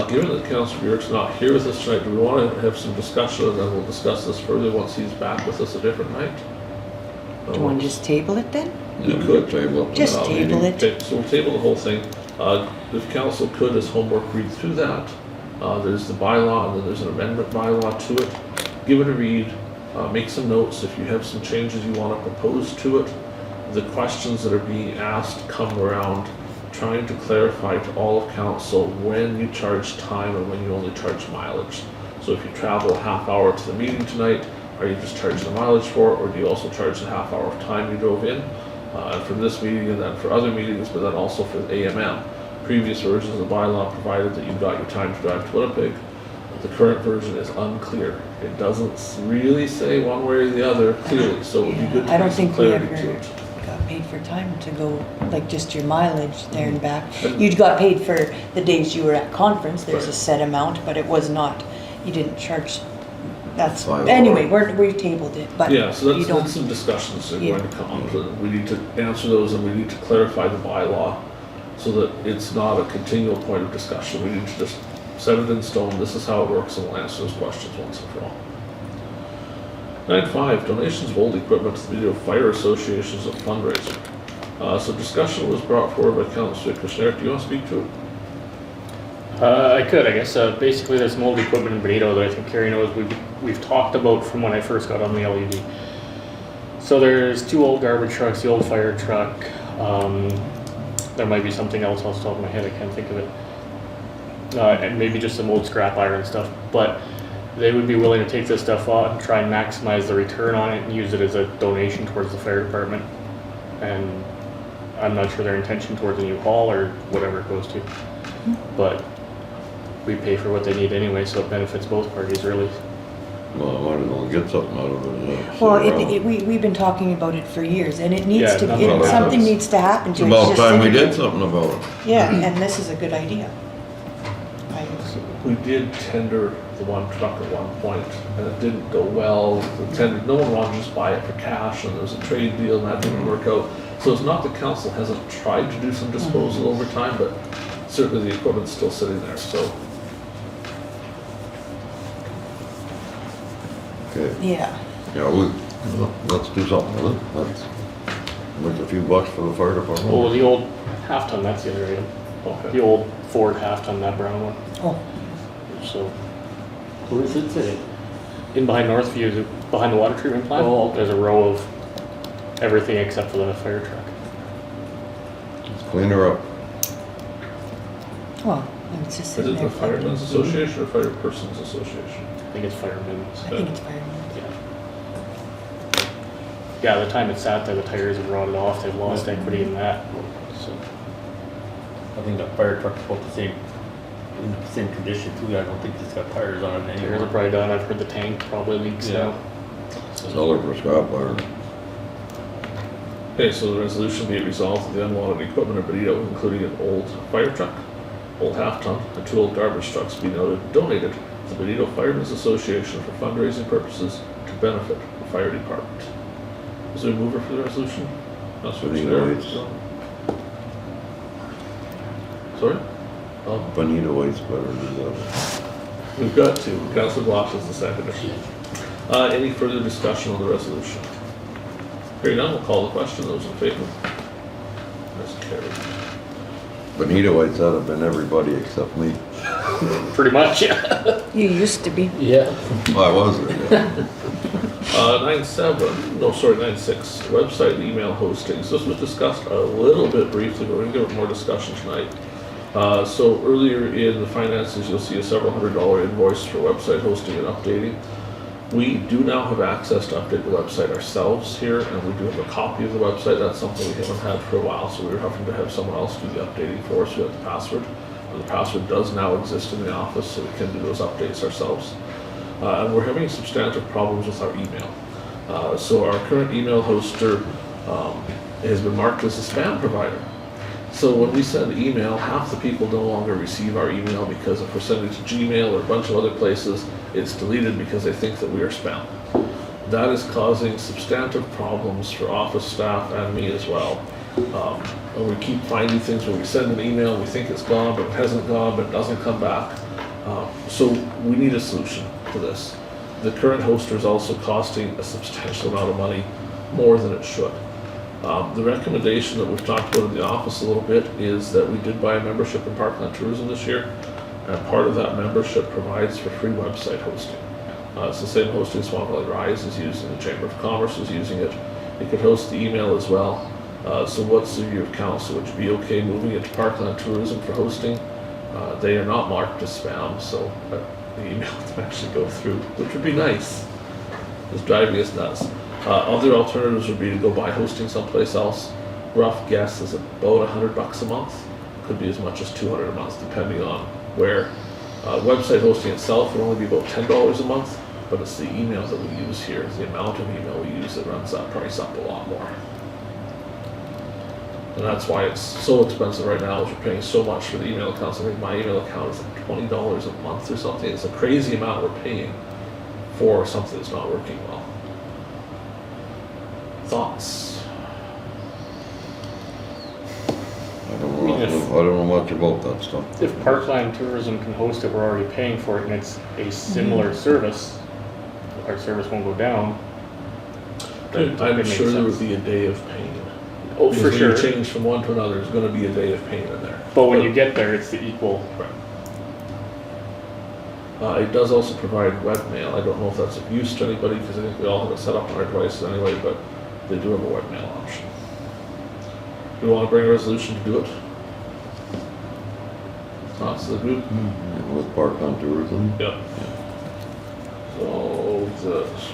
Given that Councillor Burick's not here with us tonight, do we want to have some discussion and then we'll discuss this further once he's back with us a different night? Do you want to just table it then? You Yeah, could. table it. Just without table meeting. it. Okay, so we'll table the whole thing. If council could, as homework, read through that. There's the bylaw and then there's an amendment bylaw to it. Give it a read, make some notes if you have some changes you want to propose to it. The questions that are being asked come around trying to clarify to all of council when you charge time and when you only charge mileage. So if you travel a half hour to the meeting tonight, are you just charging the mileage for it, or do you also charge the half hour of time you drove in? And for this meeting and then for other meetings, but then also for the AMM. Previous versions of the bylaw provided that you got your time to drive to Winnipeg. The current version is unclear. It doesn't really say one way or the other clearly, so it would be good to I don't bring some think we clarity ever to it. got paid for time to go, like just your mileage there and back. You got paid for the days you were at conference, there's a Right. set amount, but it was not, you didn't charge that's, Fine. anyway, we tabled it, but Yeah, so you that's don't, some discussions that are Yeah. going to come up. And we need to answer those and we need to clarify the bylaw so that it's not a continual point of discussion. We need to just set it in stone, this is how it works, and we'll answer those questions once and for all. 9.5, donations of old equipment to the Video Fire Associations of fundraiser. So discussion was brought forward by Councillor Kushniryk. Do you want to speak to it? I could, I guess. Basically, there's some old equipment in Benito that I think Carrie knows we've talked about from when I first got on the LED. So there's 2 old garbage trucks, the old fire truck. There might be something else off the top of my head, I can't think of it. And maybe just some old scrap iron stuff. But they would be willing to take this stuff out and try and maximize the return on it and use it as a donation towards the fire department. And I'm not sure their intention towards a new hall or whatever it goes to. But we pay for what they need anyway, so it benefits both parties, really. Well, I might as well get something out of it. well, we've been talking about it for years, and it needs Yeah, to, nothing about something this. needs to happen It's to it. about just time we sitting did there. something about it. Yeah, and this is a good idea. We did tender the one truck at one point, and it didn't go well. The tender, no one wanted to just buy it for cash, and there was a trade deal, and that didn't work out. So it's not that council hasn't tried to do some disposal over time, but certainly the equipment's still sitting there, so. Okay, Yeah, yeah, let's do something with it. Let's make a few bucks for the fire department. Oh, the old half-ton, that's the other item. Okay. The old Ford half-ton, that brown one. oh, So, Where is it sitting? in behind Northview, behind the water treatment plant, Oh, okay. there's a row of everything except for the fire truck. Let's clean her up. well, it's just Is sitting it there. the Firemen's Association or Fire Persons Association? I think it's firemen's. I think it's firemen. Yeah. Yeah, the time it sat there, the tires have rotted off, they've lost equity in that, so. I think the fire truck's about the same, in the same condition too. I don't think it's got tires on it Tires are anymore. probably done, I've heard the tank probably leaks Yeah. now. Sell her for scrap iron. Okay, so the resolution be it resolved that the unwanted equipment of Benito, including an old fire truck, old half-ton, and 2 old garbage trucks be donated to the Benito Firemen's Association for fundraising purposes to benefit the fire department. Is there a mover for the resolution? Councillor Benito Kushniryk? Waits. Sorry? Bonita Waits better do that. We've got 2. Councillor Blosha is the seconder. Any further discussion on the resolution? Hearing none, we'll call the question. Those in favor? That's carried. Bonita Waits, that'd have been everybody except me. Pretty much, yeah. You used to be. Yeah. I was there, yeah. 9.6, website and email hosting. So this was discussed a little bit briefly, but we're gonna give it more discussion tonight. So earlier in the finances, you'll see a several $100 invoice for website hosting and updating. We do now have access to update the website ourselves here, and we do have a copy of the website. That's something we haven't had for a while, so we were having to have someone else do the updating for us. We have the password. And the password does now exist in the office, so we can do those updates ourselves. And we're having substantive problems with our email. So our current email hoster has been marked as a spam provider. So when we send email, half the people no longer receive our email because if we're sending to Gmail or a bunch of other places, it's deleted because they think that we are spam. That is causing substantive problems for office staff and me as well. And we keep finding things where we send an email, we think it's gone, but it hasn't gone, but it doesn't come back. So we need a solution to this. The current hoster is also costing a substantial amount of money, more than it should. The recommendation that we've talked about in the office a little bit is that we did buy a membership in Parkland Tourism this year, and part of that membership provides for free website hosting. It's the same hosting Swan Valley Rise is using, the Chamber of Commerce is using it. It could host the email as well. So what's the view of council? Would you be okay moving it to Parkland Tourism for hosting? They are not marked as spam, so the email can actually go through, which would be nice. It's driving us nuts. Other alternatives would be to go buy hosting someplace else. Rough guess is about $100 a month. Could be as much as $200 a month, depending on where. Website hosting itself would only be about $10 a month, but it's the email that we use here, the amount of email we use that runs that price up a lot more. And that's why it's so expensive right now, is we're paying so much for the email accounts. I think my email account is like $20 a month or something. It's a crazy amount we're paying for something that's not working well. Thoughts? I don't know much about that stuff. If Parkland Tourism can host it, we're already paying for it, and it's a similar service, our service won't go down. That I'm makes sure there would sense. be a day of pain. Oh, Because for when sure. you change from one to another, there's gonna be a day of pain in there. But when you get there, it's the equal. It does also provide webmail. I don't know if that's of use to anybody, because I think we all have it set up on our devices anyway, but they do have a webmail option. Do we want to bring a resolution to do it? Not so the group? With Parkland Tourism. Yep. So this.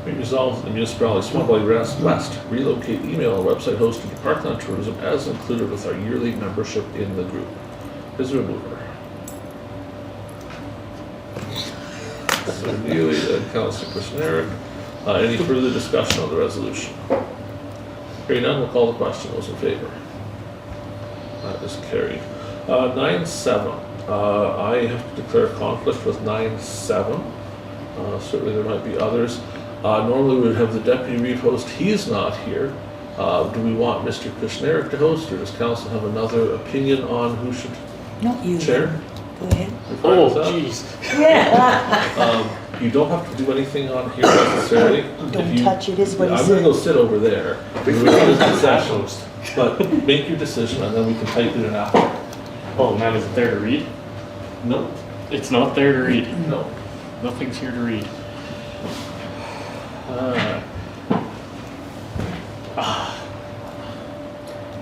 Be resolved that the municipality of Swan West relocate email and website hosting to Parkland Tourism as included with our yearly membership in the group. Is there a mover? So Neely and Councillor Kushniryk. Any further discussion on the resolution? Hearing none, we'll call the question. Those in favor? That is carried. 9-7. I have to declare conflict with 9-7. Certainly there might be others. Normally we would have the deputy Reeve host. He is not here. Do we want Mr. Kushniryk to host, or does council have another opinion on who should Not you. chair? Go ahead. You're fine with Oh, that? jeez. You don't have to do anything on here necessarily. Don't If you- touch it, is what he I'm gonna go said. sit over there. We We're can gonna use do the concessions, host. but make your decision and then we can type it in after. Oh man, is it there to read? No. It's not there to read. No. Nothing's here to read.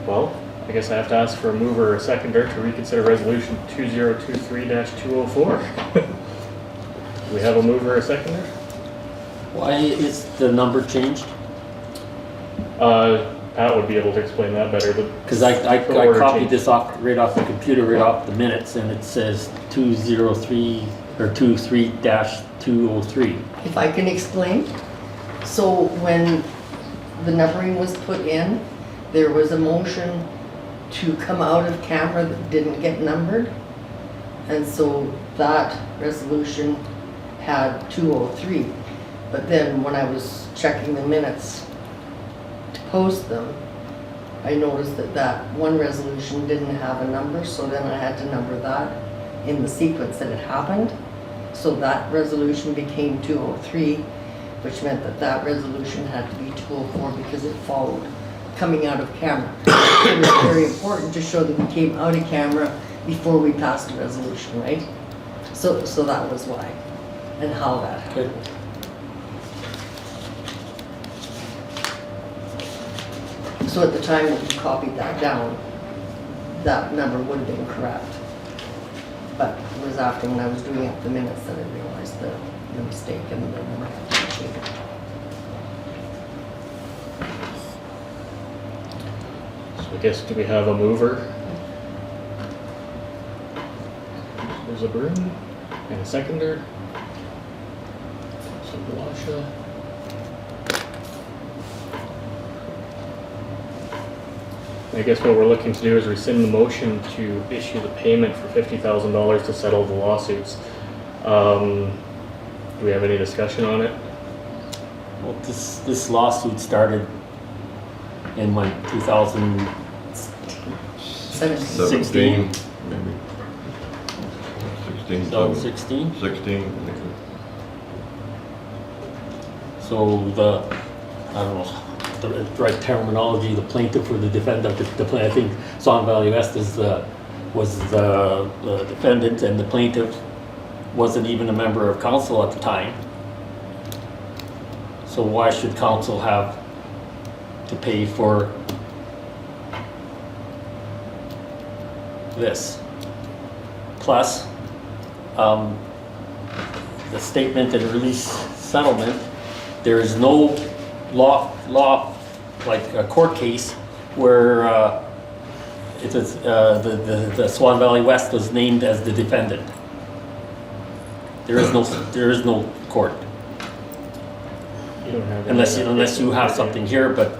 Well, I guess I have to ask for a mover or a seconder to reconsider resolution 2023-204. Do we have a mover or a seconder? Why is the number changed? Pat would be able to explain that better, but Because I The order copied changed. this off, right off the computer, right off the minutes, and it says 203, or 23-203. If I can explain. So when the numbering was put in, there was a motion to come out of camera that didn't get numbered. And so that resolution had 203. But then when I was checking the minutes to post them, I noticed that that one resolution didn't have a number, so then I had to number that in the sequence that it happened. So that resolution became 203, which meant that that resolution had to be 204 because it followed coming out of camera. It was very important to show that we came out of camera before we passed a resolution, right? So that was why and how that happened. Okay. So at the time that you copied that down, that number would have been correct. But it was after when I was doing up the minutes that I realized the mistake and the number had to be changed. so I guess, do we have a mover? There's a Zbirun and a seconder. So Blosha. I guess what we're looking to do is rescind the motion to issue the payment for $50,000 to settle the lawsuits. Do we have any discussion on it? Well, this lawsuit started in when, 2000, 17, maybe. 16, 2016? 16. So I don't know, the right terminology, the plaintiff or the defendant, I think Swan Valley West was the defendant, and the plaintiff wasn't even a member of council at the time. So why should council have to pay for this? Plus, the statement and release settlement, there is no law, like a court case where it is, the Swan Valley West was named as the defendant. There is no court, You don't have. unless you have something here, but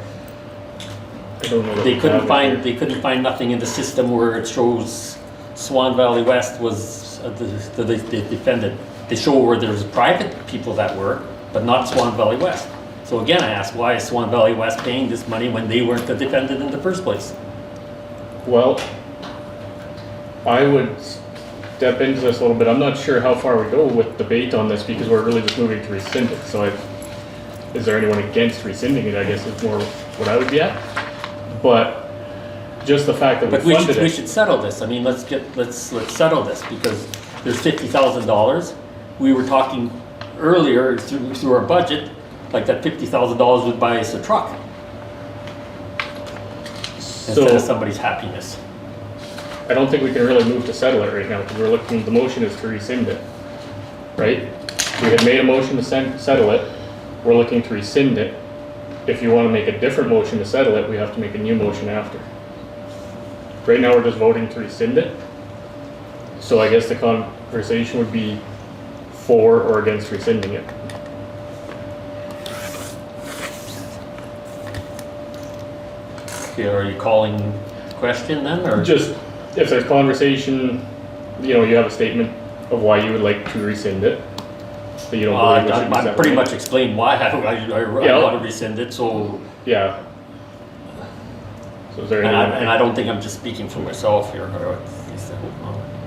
I don't know. that they we couldn't have it find, here. they couldn't find nothing in the system where it shows Swan Valley West was the defendant. They show where there's private people that were, but not Swan Valley West. So again, I ask, why is Swan Valley West paying this money when they weren't the defendant in the first place? Well, I would step into this a little bit. I'm not sure how far we go with debate on this because we're really just moving to rescind it. So is there anyone against rescinding it, I guess is more what I would be at. But just the fact that But we funded we it. should settle this. I mean, let's settle this because there's $50,000. We were talking earlier through our budget, like that $50,000 would buy us a truck instead of So somebody's happiness. I don't think we can really move to settle it right now because we're looking, the motion is to rescind it, right? We had made a motion to settle it. We're looking to rescind it. If you want to make a different motion to settle it, we have to make a new motion after. Right now, we're just voting to rescind it. So I guess the conversation would be for or against rescinding it. Okay, are you calling question then, or? Just, if there's conversation, you have a statement of why you would like to rescind it. But you don't believe we should be I pretty settling much it. explained why I Yeah. want to rescind it, so, Yeah. So is there and anyone, I don't think I'm just speaking for myself here.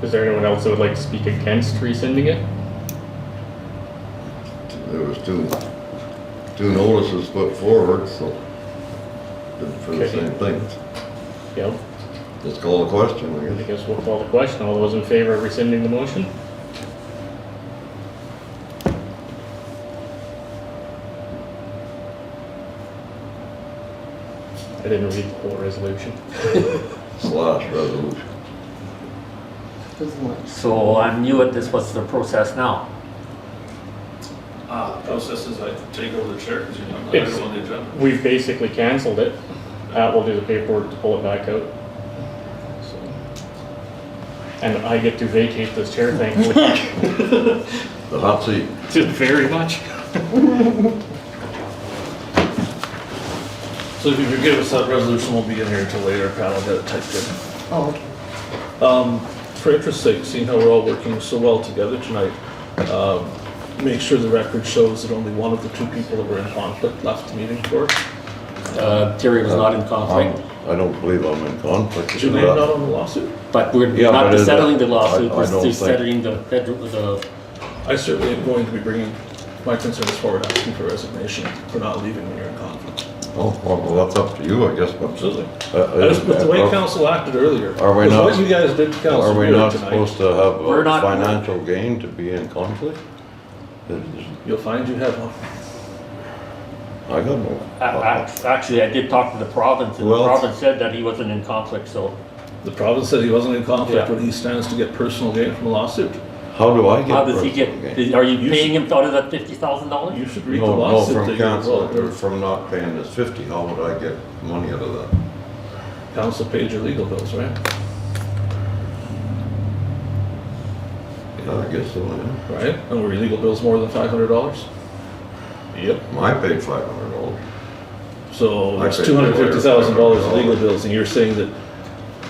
is there anyone else that would like to speak against rescinding it? There was two notices put forward, so for the Okay. same thing. Yep. Just call the question, I I guess. guess we'll call the question. All those in favor of rescinding the motion? I didn't read the whole resolution. Slash resolution. Doesn't much. So I'm new at this, what's the process now? Process is I take over the chair because you're not It's- on the agenda. We've basically canceled it. Pat will do the paperwork to pull it back out. So. And I get to vacate this chair, thankfully. The hot seat. Very much. So if you forgive us, that resolution won't be in here until later, Pat will get it typed in. Oh, okay. For interest's sake, seeing how we're all working so well together tonight, make sure the record shows that only one of the two people that were in conflict left the meeting for it. Terry was not in conflict, I don't believe I'm in conflict. Is your name not on the lawsuit? but we're Yeah, not but is settling that- the lawsuit, I we're don't just think- settling the federal, I certainly am going to be bringing my concerns forward, asking for resignation for not leaving when you're in conflict. Oh, well, that's up to you, I guess, but. Absolutely. But the way council acted earlier, Are we was not- what you guys did to Council Are we Burick not tonight, supposed to have We're a not- financial gain to be in conflict? you'll find you have one. I got no. actually, I did talk to the province, and the Well- province said that he wasn't in conflict, so. The province said he wasn't in conflict Yeah. when he stands to get personal gain from a lawsuit. How do I get? How does he personal get, gain? are you You paying him out of that $50,000? You should read the No, lawsuit from that you council, or wrote. from not paying this 50, how would I get money out of that? Council paid your legal bills, right? Yeah, I guess so, yeah. Right? And were your legal bills more than $500? Yep. I paid $500. So I there's paid $250,000 in legal $500. bills, and you're saying that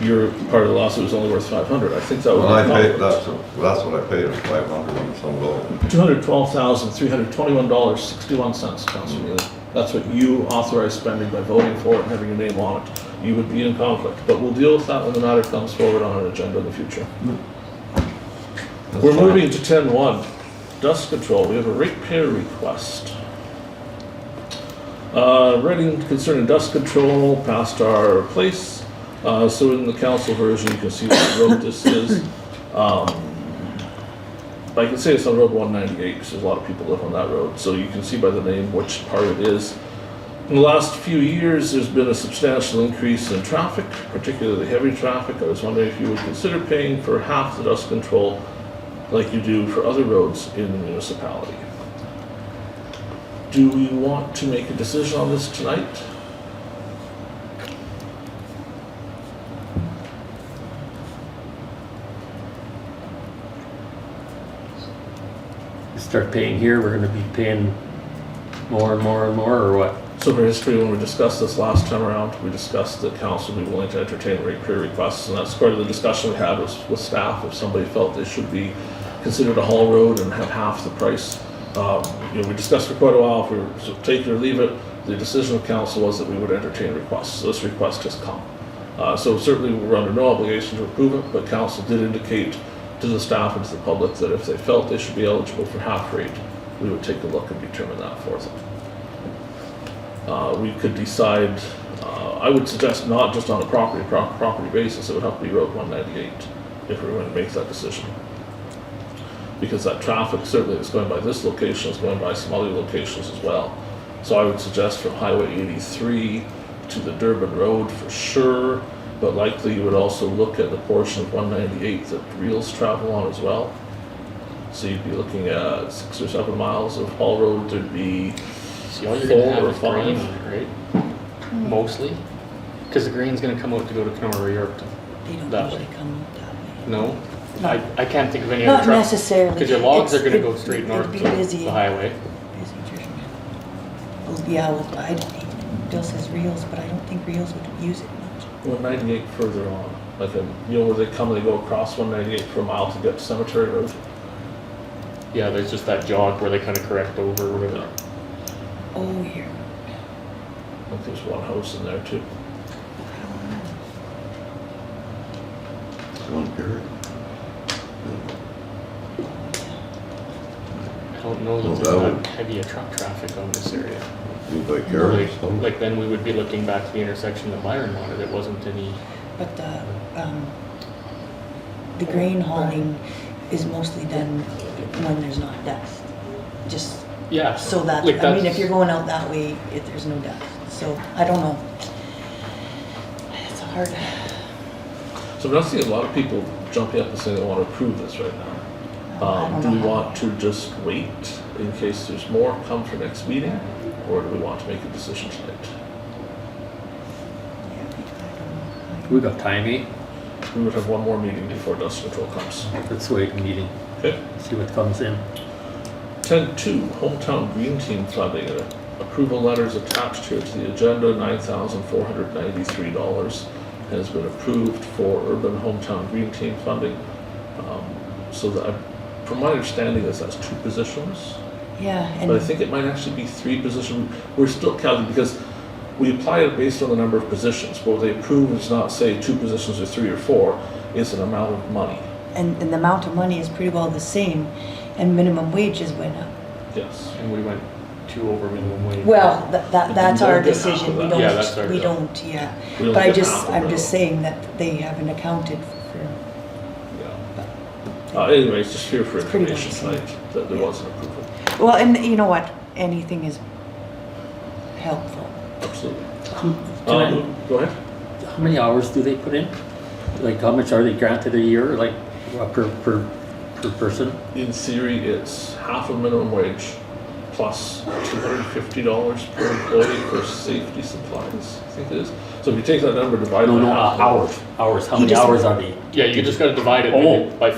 your part of the lawsuit was only worth 500. I think that would Well, I be paid, conflict. that's what I paid, was 500 and some dollars. $212,321.61, Councilor Neely. That's what you authorized spending by voting for it and having your name on it. You would be in conflict, but we'll deal with that when the matter comes forward on an agenda in the future. That's We're fine. moving to 10.1, dust control. We have a ratepayer request. Writing concerning dust control past our place. So in the council version, you can see what road this is. I can say it's on Road 198 because there's a lot of people live on that road. So you can see by the name which part it is. In the last few years, there's been a substantial increase in traffic, particularly heavy traffic. I was wondering if you would consider paying for half the dust control like you do for other roads in the municipality. Do we want to make a decision on this tonight? start paying here, we're gonna be paying more and more and more, or what? So for history, when we discussed this last time around, we discussed that council would be willing to entertain rate per requests, and that's part of the discussion we had was with staff, if somebody felt they should be considered a haul road and have half the price. We discussed for quite a while if we were to take it or leave it. The decision of council was that we would entertain requests, so this request has come. So certainly we're under no obligation to approve it, but council did indicate to the staff and to the public that if they felt they should be eligible for half rate, we would take a look and determine that for them. We could decide, I would suggest not just on a property basis, it would have to be Road 198 if we were going to make that decision. Because that traffic certainly that's going by this location is going by some other locations as well. So I would suggest from Highway 83 to the Durban Road for sure, but likely you would also look at the portion of 198 that reels travel on as well. So you'd be looking at 6 or 7 miles of haul road. There'd be See, all you're gonna 4 have or is grain, 5. right? Mostly, because the grain's gonna come out to go to Kenora or Yorkton. They don't That usually way. come that way. No, No. I can't think of any Not other trucks. necessarily. Because your logs are gonna It's- go straight north it'd to be busy. the highway. Busy Trish. Well, yeah, well, Bill says reels, but I don't think reels would use it much. 198 further on, like where they come, they go across 198 for a mile to get to Cemetery Road. Yeah, there's just that jog where they kind of correct over or whatever. Oh, here. I think there's one house in there too. One period. I don't know Well, that that there's would- that heavy a truck traffic on this area. You by Carrie, Like then we would be looking back to the intersection that Byron wanted. It wasn't any. But the grain hauling is mostly done when there's not dust. Just Yeah. so that, like I mean, that's- if you're going out that way, there's no dust. So, I don't know. It's hard. So I'm not seeing a lot of people jumping up and saying they want to approve this right now. I don't Do we know. want to just wait in case there's more come for next meeting? Or do we want to make a decision tonight? We got time, eh? We would have one more meeting before dust control comes. Let's wait a meeting, Okay. see what comes in. 10.2, Hometown Green Team funding. Approval letters attached here to the agenda, $9,493 has been approved for urban hometown green team funding. So that, from my understanding, that's 2 positions. Yeah, But I and think it might actually be 3 positions. We're still counting because we apply it based on the number of positions. What they approve is not say 2 positions or 3 or 4, it's an amount of money. and the amount of money is pretty well the same, and minimum wages went up. Yes. And we went 2 over minimum wage. Well, But that's you our don't get half decision. of We that. don't, Yeah, that's our we deal. don't, yeah. We don't But get half of I'm it. just saying that they haven't accounted for, Yeah. Anyways, just here for It's pretty information much the tonight that there was an approval. well, and you know what? Anything is helpful. Absolutely. Can I- Go ahead. How many hours do they put in? Like, how much are they granted a year, like, per person? In theory, it's half a minimum wage plus $250 per employee for safety supplies, I think it is. So if you take that number, divide it No, by no, half. hours, how He many just- hours are they? Yeah, you just gotta divide it Oh. by.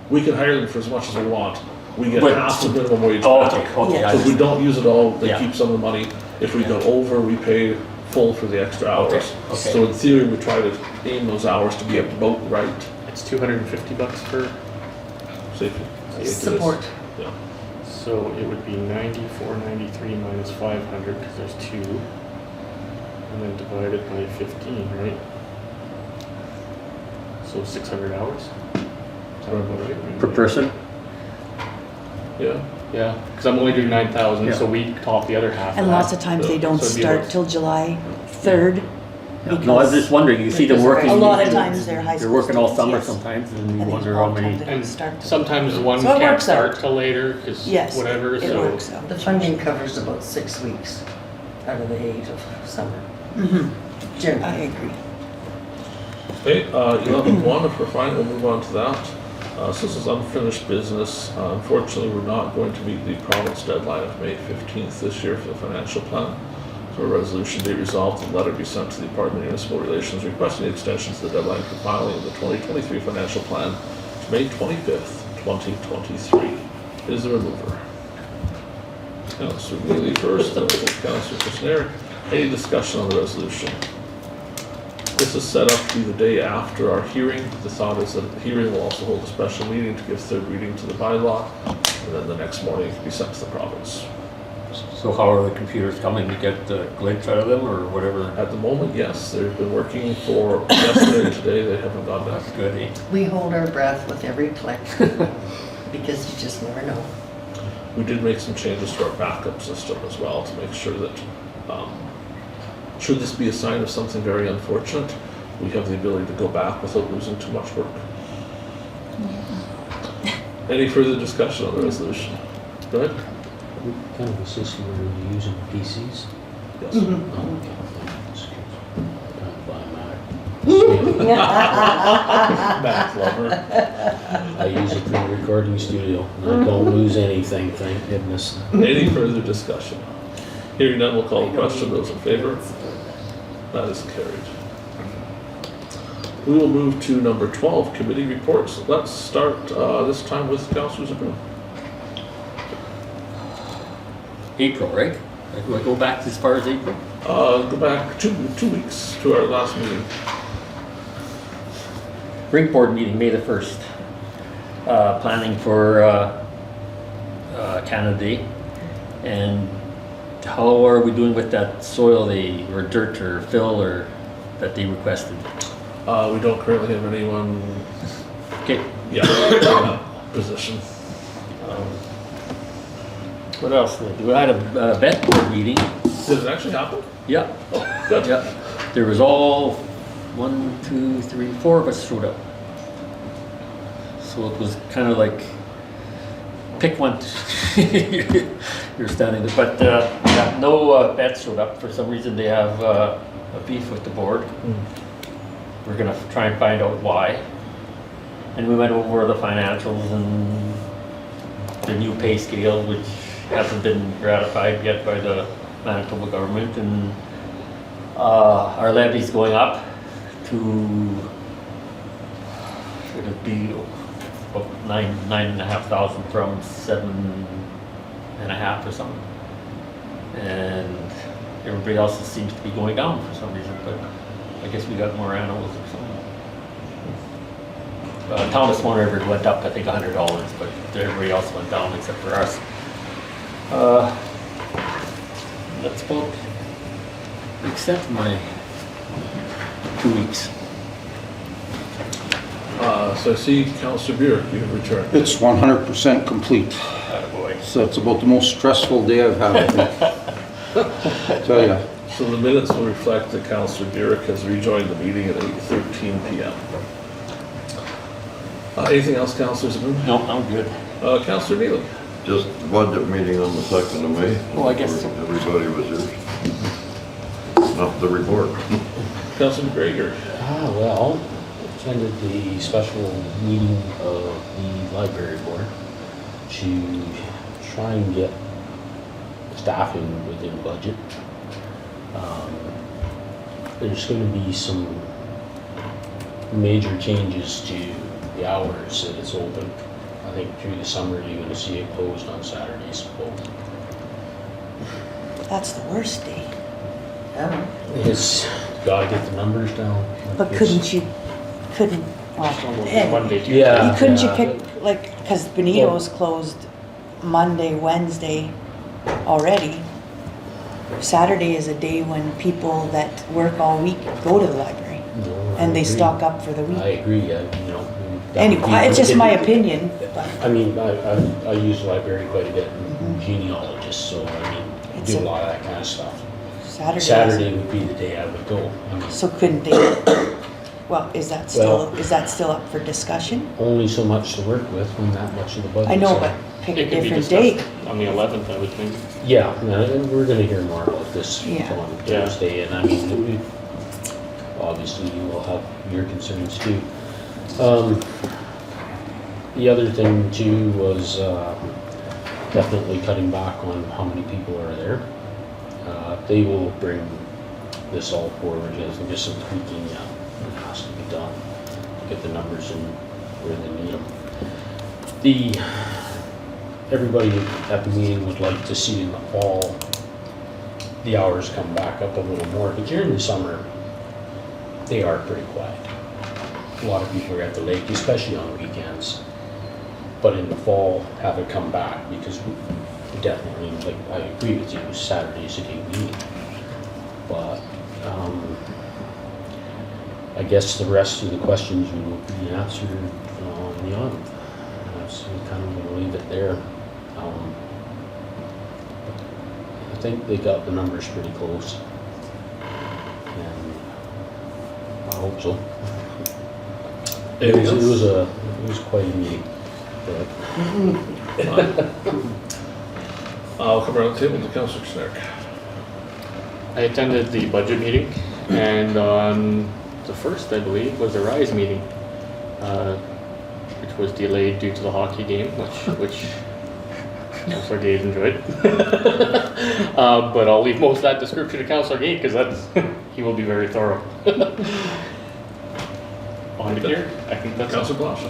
We can hire them for as much as we want. We get But- half the minimum wage Oh, back. okay, okay. Yeah. I So if we just- don't use it all, they Yeah. keep some of the money. If we go over, we pay full for the extra hours. Okay, okay. So in theory, we try to aim those hours to be about right. It's $250 for. Safety. I think it is. Support. Yeah. So it would be 94.93 minus 500 because there's 2, and then divided by 15, right? So 600 hours. Is that about right? Per person? Yeah. Yeah, because I'm only doing 9,000, Yeah. so we top the other half. And of lots that. of times they don't So it'd be start about- till July 3rd. No, I was just wondering, you see them working. A lot of times they're high They're school working all students, summer yes. sometimes, and And you there's wonder a how lot of many. times they don't And start till- sometimes one So it can't works out. start till later because Yes, whatever. it So works out. The funding covers about 6 weeks out of the 8 of summer, Mhm. I generally. agree. Okay, 11.1, if we're fine, we'll move on to that. So this is unfinished business. Unfortunately, we're not going to meet the province deadline of May 15th this year for the financial plan. So a resolution be resolved, and a letter be sent to the Department of Municipal Relations requesting the extension to the deadline for filing of the 2023 financial plan to May 25th, 2023. Is there a mover? Councillor Neely first, then Councillor Kushniryk. Any discussion on the resolution? This is set up to be the day after our hearing. The thought is that the hearing will also hold a special meeting to give third reading to the bylaw, and then the next morning it can be sent to the province. So how are the computers coming? You get the glitch out of them or whatever? At the moment, yes, they've been working for yesterday and today, they haven't gone back. That's good, eh? We hold our breath with every click because you just never know. We did make some changes to our backup system as well to make sure that, should this be a sign of something very unfortunate, we have the ability to go back without losing too much work. Any further discussion on the resolution? Go ahead. What kind of a system are you using, PCs? Yes. Oh, okay. Time to buy a Mac. Mac lover. I use it for the recording studio, and I don't lose anything, thank goodness. Any further discussion? Hearing none, we'll call the question. Those in favor? That is carried. We will move to number 12, committee reports. Let's start this time with Councillor Zbirun. April, right? Do I go back as far as April? Go back two weeks to our last meeting. Rink board meeting, May the 1st. Planning for Canada Day. And how are we doing with that soil or dirt or fill or that they requested? We don't currently have anyone, Okay. in that position. What else? We had a vet board meeting. Did it actually happen? Yeah. Oh, good. Yeah. There was all 1, 2, 3, 4 of us showed up. So it was kind of like, pick one. You're standing there. But yeah, no vets showed up. For some reason they have a beef with the board. We're gonna try and find out why. And we went over the financials and the new pay scale, which hasn't been ratified yet by the Manitoba government, and our levy's going up to, should it be about 9,500 from 7.5 or something. And everybody else seems to be going down for some reason, but I guess we got more animals or something. Thomas Swan River went up, I think, $100, but everybody else went down except for us. That's about the extent of my 2 weeks. So I see Councillor Burick, you have returned. It's 100% complete. Attaboy. So it's about the most stressful day I've had. I tell ya. So the minutes will reflect that Councillor Burick has rejoined the meeting at 8:13 p.m. Anything else, Councillor Zbirun? No, I'm good. Councillor Neely? Just the budget meeting on the 2nd of May. Oh, I guess so. Everybody was here. Not the report. Councillor McGregor? Well, attended the special meeting of the library board to try and get staffing within budget. There's going to be some major changes to the hours that it's open. I think through the summer you're going to see it closed on Saturdays. That's the worst day. It's got to get the numbers down. But couldn't, well, and Monday, Tuesday. Yeah. couldn't you yeah. pick, like, because Benito's closed Monday, Wednesday already. Saturday is a day when people that work all week go to the library No, I and they agree. stock up for the I week. agree, that Anyway, would be- it's just my opinion, but I mean, I use the library quite a bit, genealogist, so I mean, It's do a a- lot of that kind of stuff. Saturday. Would be the day I would go. I mean, So couldn't they, well, is that still up for discussion? only so much to work with when that much of the budget. I know, but pick a It could be different date. discussed on the 11th, I would think. Yeah, no, and we're gonna hear more about this Yeah. on Yeah. Thursday, and I mean, obviously you will have your concerns too. The other thing too was, definitely cutting back on how many people are there. They will bring this all forward, I think there's some tweaking that has to be done, to get the numbers in where they need them. everybody at the meeting would like to see in the fall, the hours come back up a little more, but during the summer, they are pretty quiet. A lot of people are at the lake, especially on weekends. But in the fall, have it come back, because we definitely, like, I agree with you, Saturday's a day meeting. But, I guess the rest of the questions will be answered on the 11th. So we kind of gonna leave it there. I think they got the numbers pretty close. And I hope so. It was quite a meeting. But I'll come around the table to Councillor Kushniryk. I attended the budget meeting, and on the first, I believe, was the RISE meeting, which was delayed due to the hockey game, which Councillor Gade enjoyed. But I'll leave most of that description to Councillor Gade, because he will be very thorough. On to here, I think that's Councillor Blosha.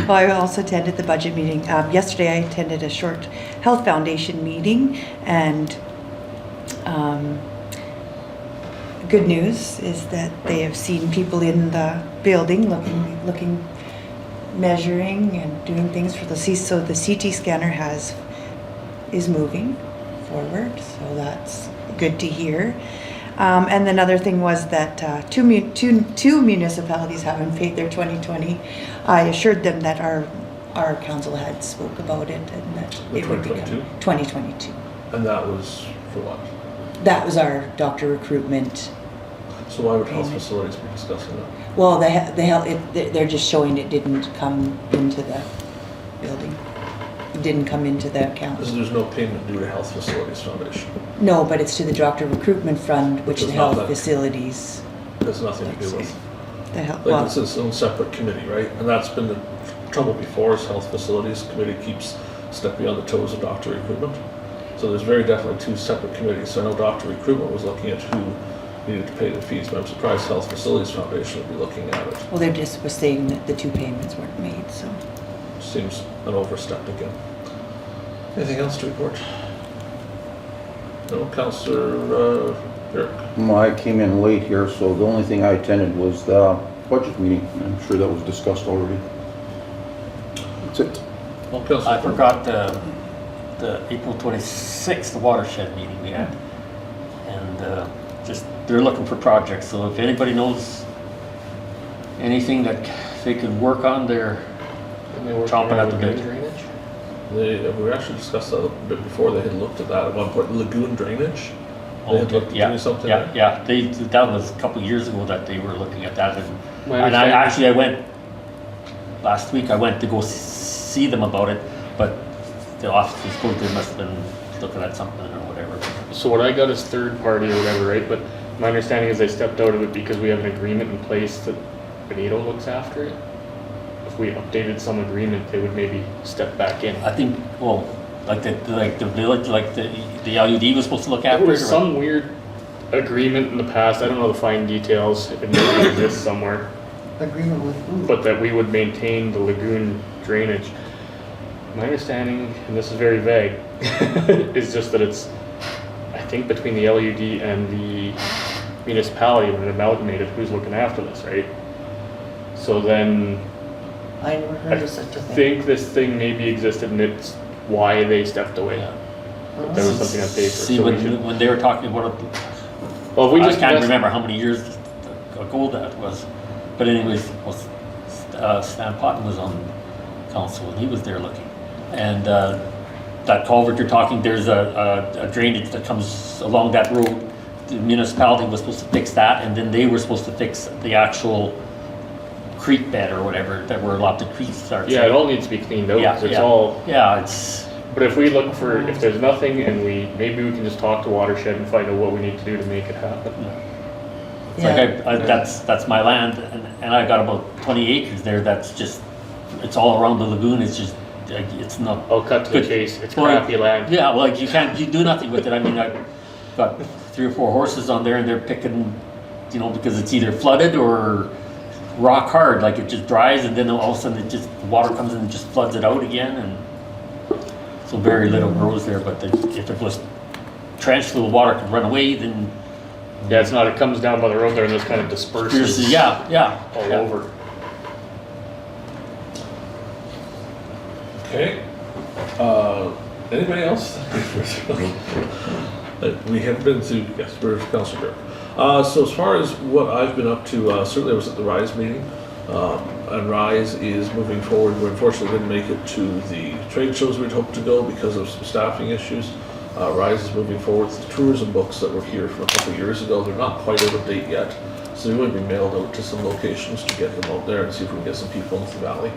Well, I also attended the budget meeting. Yesterday, I attended a short health foundation meeting, and good news is that they have seen people in the building looking, measuring and doing things for the CT. So the CT scanner is moving forward, so that's good to hear. And another thing was that two municipalities haven't paid their 2020. I assured them that our council had spoke about it and that The it would become 2022. And that was for what? That was our doctor recruitment. So why would health Payment. facilities be discussing that? Well, they're just showing it didn't come into the building. It didn't come into the account. There's no payment due to Health Facilities Foundation. No, but it's to the doctor recruitment fund, which It's the not health that. facilities. There's nothing to do with. The health. Like, Well, it's its own separate committee, right? And that's been the trouble before, is Health Facilities Committee keeps stepping on the toes of doctor recruitment. So there's very definitely two separate committees. So I know doctor recruitment was looking at who needed to pay the fees, but I'm surprised Health Facilities Foundation would be looking at it. well, they're just was saying that the two payments weren't made, so. Seems an overstep again. Anything else to report? No, Councillor Burick. I came in late here, so the only thing I attended was the budget meeting. I'm sure that was discussed already. That's it. Well, Councillor I forgot the April 26th watershed meeting we had. And just, they're looking for projects, so if anybody knows anything that they could work on, they're And they were chomping at the bit. drainage. We actually discussed that a bit before. They had looked at that at one point. Lagoon drainage. They had looked at doing something there. Yeah, that was a couple of years ago that they were looking at that. My And understanding- I went, last week I went to go see them about it, but the office was closed, they must have been looking at something or whatever. So what I got is third party or whatever, right? But my understanding is they stepped out of it because we have an agreement in place that Benito looks after it. If we updated some agreement, they would maybe step back in. I think, well, like the village, like the LUD was supposed to look after There it. was or- some weird agreement in the past, I don't know the fine details, it maybe exists somewhere, Agreement with who? but that we would maintain the lagoon drainage. My understanding, and this is very vague, is just that it's, I think between the LUD and the municipality, when it amalgamated, who's looking after this, right? So then, I never I heard of such a thing. think this thing maybe existed and it's why they stepped away. Yeah. There was something on paper, See, so we should, when they were talking about it, well, if we I just can't invest- remember how many years ago that was. But anyways, Stan Potton was on council and he was there looking. And that culvert you're talking, there's a drainage that comes along that road. The municipality was supposed to fix that, and then they were supposed to fix the actual creek bed or whatever, that where a lot of the creeks start. yeah, it all needs to be cleaned out, Yeah, 'cause it's yeah. all, Yeah, it's, but if we look for, if there's nothing and maybe we can just talk to Watershed and find out what we need to do to make it happen. it's like that's my land, and I got about 20 acres there. That's just, it's all around the lagoon. It's just, like, it's not. I'll cut to the Good. chase, it's Well, crappy land. Yeah, well, like you do nothing with it. I mean, I've got 3 or 4 horses on there, and they're picking, because it's either flooded or rock hard. Like it just dries, and then all of a sudden the water comes in and just floods it out again. And so very little grows there, but if it was transfer the water could run away, then. Yeah, it's not, it comes down by the road there and just kind of disperses. Yeah. All over. Okay. Anybody else? We have been through, yes, we're Councillor Burick. So as far as what I've been up to, certainly I was at the RISE meeting, and RISE is moving forward. We unfortunately didn't make it to the trade shows we'd hoped to go because of some staffing issues. RISE is moving forward with the tourism books that were here from a couple of years ago. They're not quite out of date yet, so they're going to be mailed out to some locations to get them out there and see if we can get some people into the valley.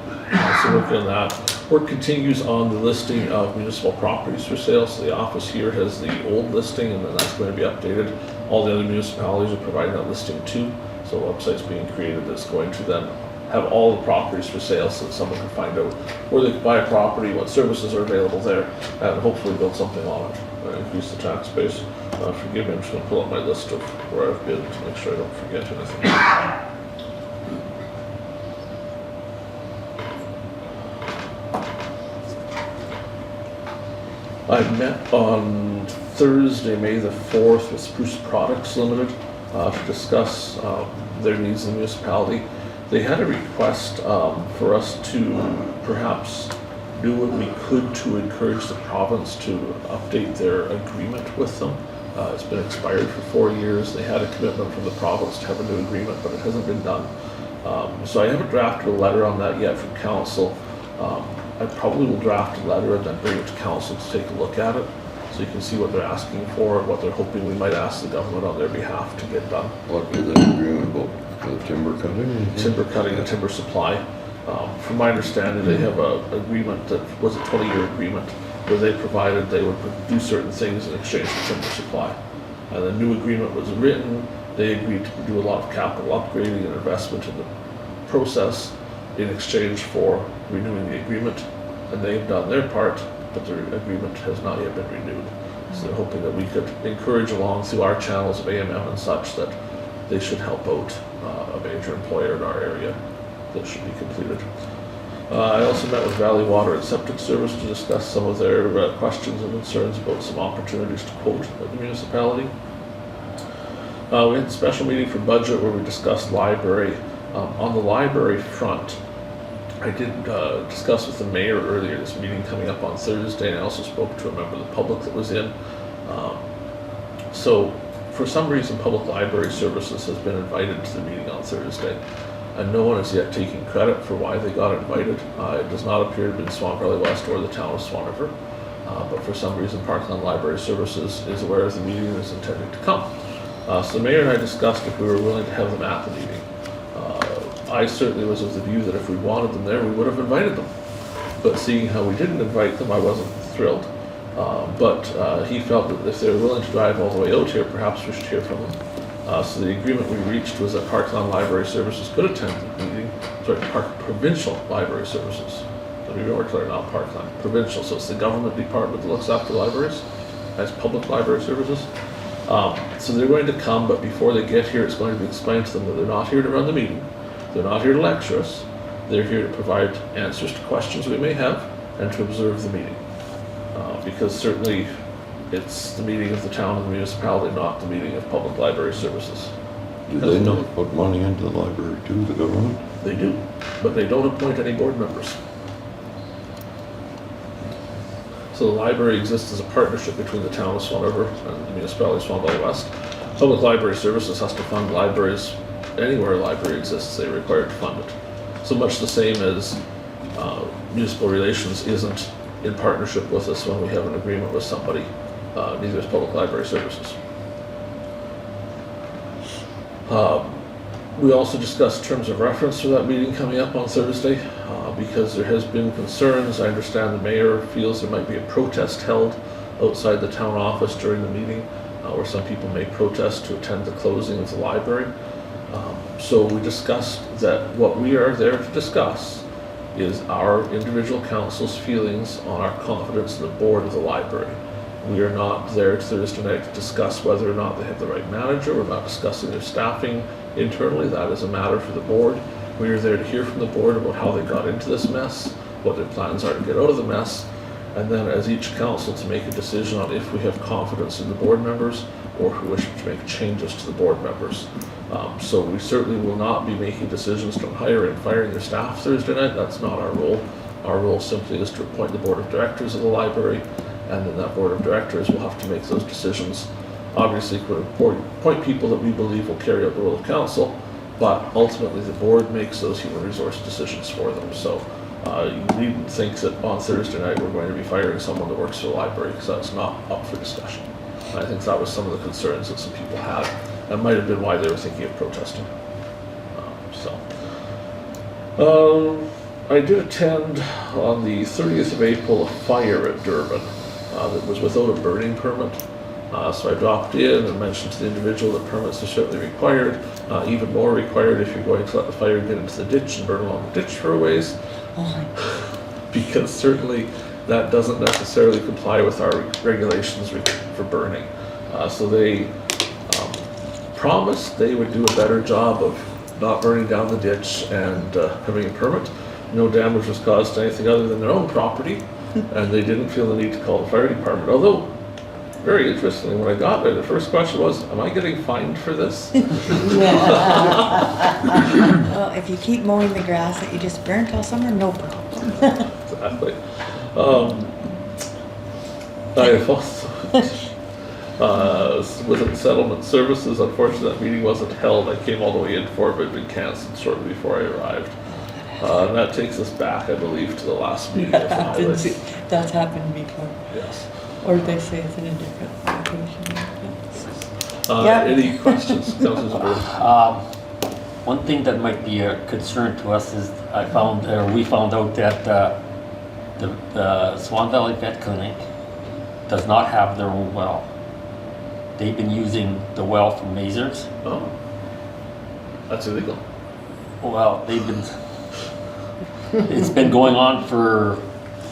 So working on that. Work continues on the listing of municipal properties for sale. So the office here has the old listing, and then that's going to be updated. All the other municipalities are providing that listing too. So a website's being created that's going to then have all the properties for sale so that someone can find out where they can buy a property, what services are available there, and hopefully build something on it, increase the tax base. Forgive me, I'm just going to pull up my list of where I've been to make sure I don't forget anything. I met on Thursday, May the 4th with Spruce Products Limited to discuss their needs in the municipality. They had a request for us to perhaps do what we could to encourage the province to update their agreement with them. It's been expired for 4 years. They had a commitment from the province to have a new agreement, but it hasn't been done. So I haven't drafted a letter on that yet from council. I probably will draft a letter and then bring it to council to take a look at it, so you can see what they're asking for and what they're hoping we might ask the government on their behalf to get done. What was that agreement about? The timber cutting? Timber cutting and timber supply. From my understanding, they have an agreement that was a 20-year agreement where they provided they would do certain things in exchange for timber supply. And the new agreement was written. They agreed to do a lot of capital upgrading and investment in the process in exchange for renewing the agreement. And they've done their part, but their agreement has not yet been renewed. So they're hoping that we could encourage along through our channels of AMM and such that they should help out a major employer in our area that should be completed. I also met with Valley Water and Septic Service to discuss some of their questions and concerns about some opportunities to quote at the municipality. We had a special meeting for budget where we discussed library. On the library front, I did discuss with the mayor earlier this meeting coming up on Thursday, and I also spoke to a member of the public that was in. So for some reason, Public Library Services has been invited to the meeting on Thursday, and no one is yet taking credit for why they got invited. It does not appear to have been Swan Valley West or the town of Swan River, but for some reason, Parkland Library Services is aware of the meeting and is intending to come. So the mayor and I discussed if we were willing to have them at the meeting. I certainly was of the view that if we wanted them there, we would have invited them. But seeing how we didn't invite them, I wasn't thrilled. But he felt that if they were willing to drive all the way out here, perhaps we should hear from them. So the agreement we reached was that Parkland Library Services could attend the meeting, Provincial Library Services. Let me be more clear, not Parkland, provincial. So it's the government department that looks after libraries as Public Library Services. So they're going to come, but before they get here, it's going to be explained to them that they're not here to run the meeting. They're not here to lecture us. They're here to provide answers to questions we may have and to observe the meeting. Because certainly it's the meeting of the town and the municipality, not the meeting of Public Library Services. Do they not put money into the library too, the government? They do, but they don't appoint any board members. So the library exists as a partnership between the town of Swan River and the municipality of Swan Valley West. Public Library Services has to fund libraries. Anywhere a library exists, they're required to fund it. So much the same as municipal relations isn't in partnership with us when we have an agreement with somebody, neither is Public Library Services. We also discussed terms of reference for that meeting coming up on Thursday, because there has been concerns. I understand the mayor feels there might be a protest held outside the town office during the meeting, where some people may protest to attend the closing of the library. So we discussed that what we are there to discuss is our individual council's feelings on our confidence in the board of the library. We are not there Thursday night to discuss whether or not they have the right manager. We're not discussing their staffing internally. That is a matter for the board. We are there to hear from the board about how they got into this mess, what their plans are to get out of the mess, and then as each council to make a decision on if we have confidence in the board members or who wish to make changes to the board members. So we certainly will not be making decisions on hiring and firing their staff Thursday night. That's not our role. Our role simply is to appoint the board of directors of the library, and then that board of directors will have to make those decisions. Obviously, we appoint people that we believe will carry out the role of council, but ultimately the board makes those human resource decisions for them. So you needn't think that on Thursday night we're going to be firing someone that works for the library, because that's not up for discussion. I think that was some of the concerns that some people had. That might have been why they were thinking of protesting. I did attend on the 30th of April a fire at Durban that was without a burning permit. So I dropped in and mentioned to the individual that permits are certainly required, even more required if you're going to let the fire get into the ditch and burn along the ditch for a ways. Because certainly that doesn't necessarily comply with our regulations for burning. So they promised they would do a better job of not burning down the ditch and having a permit. No damage was caused to anything other than their own property, and they didn't feel the need to call the fire department. Although, very interestingly, when I got there, the first question was, am I getting fined for this? Well, if you keep mowing the grass that you just burnt all summer, no problem. Exactly. I have also, with settlement services, unfortunately that meeting wasn't held. I came all the way in for it, but it had been canceled shortly before I arrived. And that takes us back, I believe, to the last meeting of the highways. That's happened before. Yes. Or they say it's in a different location. Any questions, Councillor Zbirun? One thing that might be a concern to us is we found out that the Swan Valley Vet Clinic does not have their own well. They've been using the well from Mazers. Oh, that's illegal. Well, it's been going on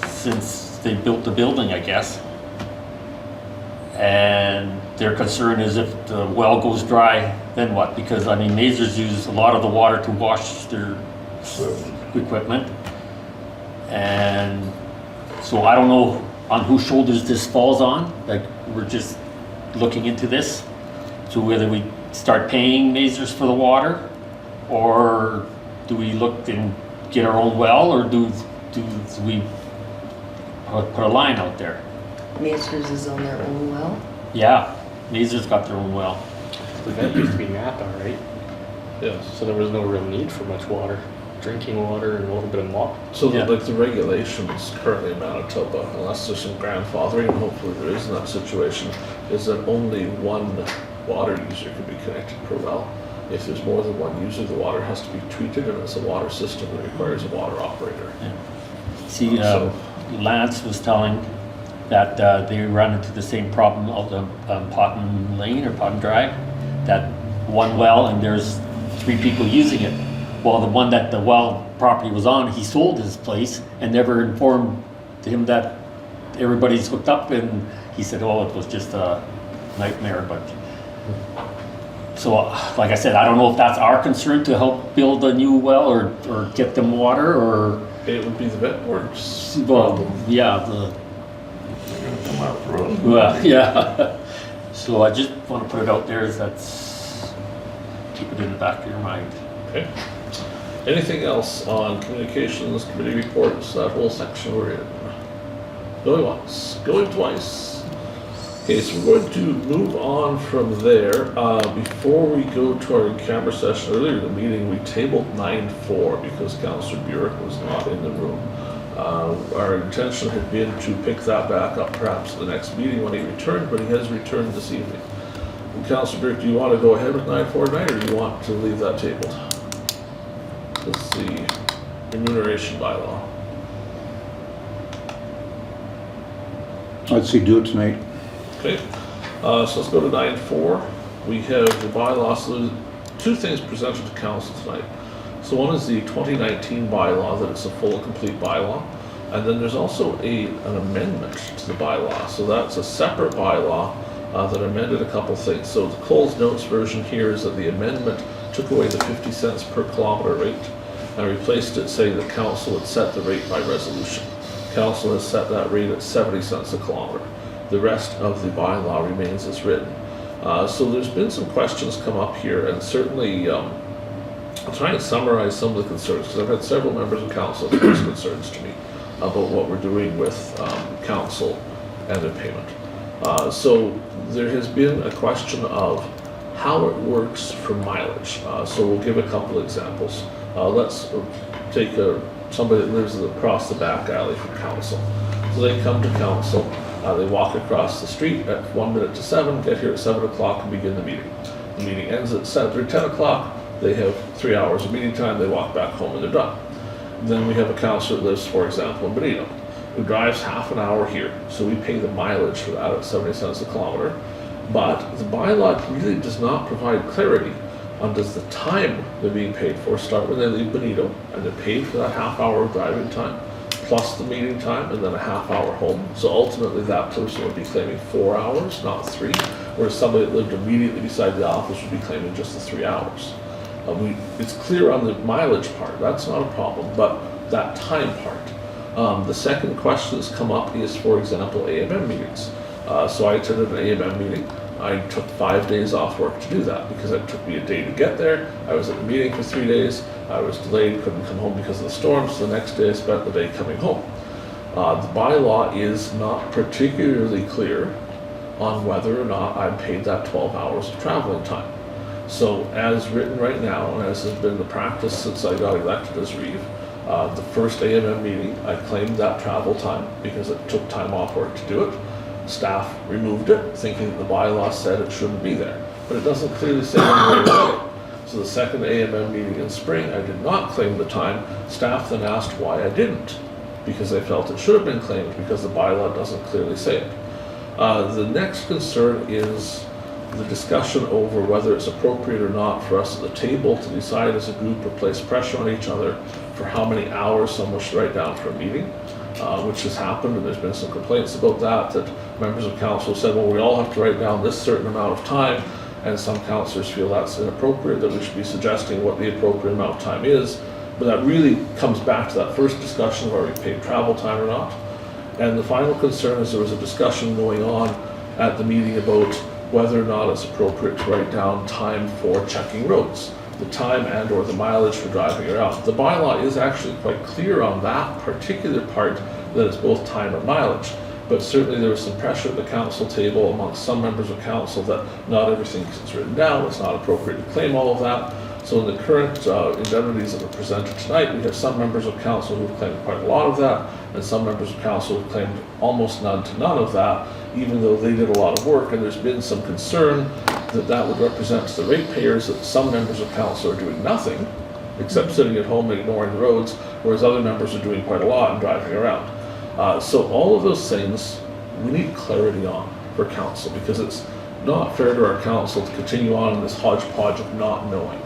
since they built the building, I guess. And their concern is if the well goes dry, then what? Because, I mean, Mazers use a lot of the water to wash their equipment. And so I don't know on whose shoulders this falls on. Like, we're just looking into this. So whether we start paying Mazers for the water, or do we look and get our own well, or do we put a line out there? Masters is on their own well. Yeah, Mazers got their own well. The vent used to be Napa, right? Yes. So there was no real need for much water. Drinking water and a little bit of mop. So Yeah. the regulations currently in Manitoba, unless there's some grandfathering, and hopefully there is in that situation, is that only one water user can be connected per well. If there's more than one user, the water has to be treated, and it's a water system that requires a water operator. See, Lance was telling that they run into the same problem of the Potton Lane or Potton Drive, that one well and there's 3 people using it. Well, the one that the well property was on, he sold his place and never informed him that everybody's hooked up, and he said, oh, it was just a nightmare. But so, like I said, I don't know if that's our concern to help build a new well or get them water, or It would be the vet board's well, problem. yeah, well, yeah. So I just want to put it out there as keep it in the back of your mind. Okay. Anything else on communications, committee reports, that whole section we're in? Going once, going twice. Okay, so we're going to move on from there. Before we go to our camera session earlier in the meeting, we tabled 9.4 because Councillor Burick was not in the room. Our intention had been to pick that back up perhaps at the next meeting when he returned, but he has returned this evening. Councillor Burick, do you want to go ahead with 9.4 tonight, or do you want to leave that tabled? Let's see, remuneration bylaw. I'd say do it tonight. Okay, so let's go to 9.4. We have the bylaw, so there's 2 things presented to council tonight. So one is the 2019 bylaw, that it's a full and complete bylaw. And then there's also an amendment to the bylaw. So that's a separate bylaw that amended a couple things. So the Coles Notes version here is that the amendment took away the 50 cents per kilometer rate and replaced it saying the council would set the rate by resolution. Council has set that rate at 70 cents a kilometre. The rest of the bylaw remains as written. So there's been some questions come up here, and certainly I'll try and summarize some of the concerns, because I've had several members of council express concerns to me about what we're doing with council and their payment. So there has been a question of how it works for mileage. So we'll give a couple examples. Let's take somebody that lives across the back alley from council. So they come to council, they walk across the street at 1 minute to 7, get here at 7 o'clock and begin the meeting. The meeting ends at 10 o'clock, they have 3 hours of meeting time, they walk back home and they're done. Then we have a councillor that lives, for example, in Benito, who drives half an hour here. So we pay the mileage for that at 70 cents a kilometre. But the bylaw really does not provide clarity on does the time they're being paid for start when they leave Benito and they're paid for that half hour of driving time, plus the meeting time, and then a half hour home. So ultimately that person would be claiming 4 hours, not 3, whereas somebody that lived immediately beside the office would be claiming just the 3 hours. It's clear on the mileage part, that's not a problem, but that time part. The second question that's come up is, for example, AMM meetings. So I attended an AMM meeting. I took 5 days off work to do that because it took me a day to get there. I was at the meeting for 3 days. I was delayed, couldn't come home because of the storm, so the next day I spent the day coming home. The bylaw is not particularly clear on whether or not I'm paid that 12 hours of traveling time. So as written right now, and as has been the practice since I got elected as Reeve, the first AMM meeting, I claimed that travel time because it took time off work to do it. Staff removed it, thinking that the bylaw said it shouldn't be there, but it doesn't clearly say anywhere about it. So the second AMM meeting in spring, I did not claim the time. Staff then asked why I didn't, because they felt it should have been claimed because the bylaw doesn't clearly say it. The next concern is the discussion over whether it's appropriate or not for us at the table to decide as a group or place pressure on each other for how many hours someone should write down for a meeting, which has happened, and there's been some complaints about that members of council said, well, we all have to write down this certain amount of time, and some councillors feel that's inappropriate, that we should be suggesting what the appropriate amount of time is. But that really comes back to that first discussion of are we paid travel time or not. And the final concern is there was a discussion going on at the meeting about whether or not it's appropriate to write down time for checking roads, the time and or the mileage for driving around. The bylaw is actually quite clear on that particular part, that it's both time and mileage. But certainly there was some pressure at the council table amongst some members of council that not everything is written down, it's not appropriate to claim all of that. So in the current indemnities that were presented tonight, we have some members of council who've claimed quite a lot of that, and some members of council who've claimed almost none to none of that, even though they did a lot of work. And there's been some concern that that would represent to the ratepayers that some members of council are doing nothing, except sitting at home and ignoring the roads, whereas other members are doing quite a lot and driving around. So all of those things we need clarity on for council, because it's not fair to our council to continue on in this hodgepodge of not knowing.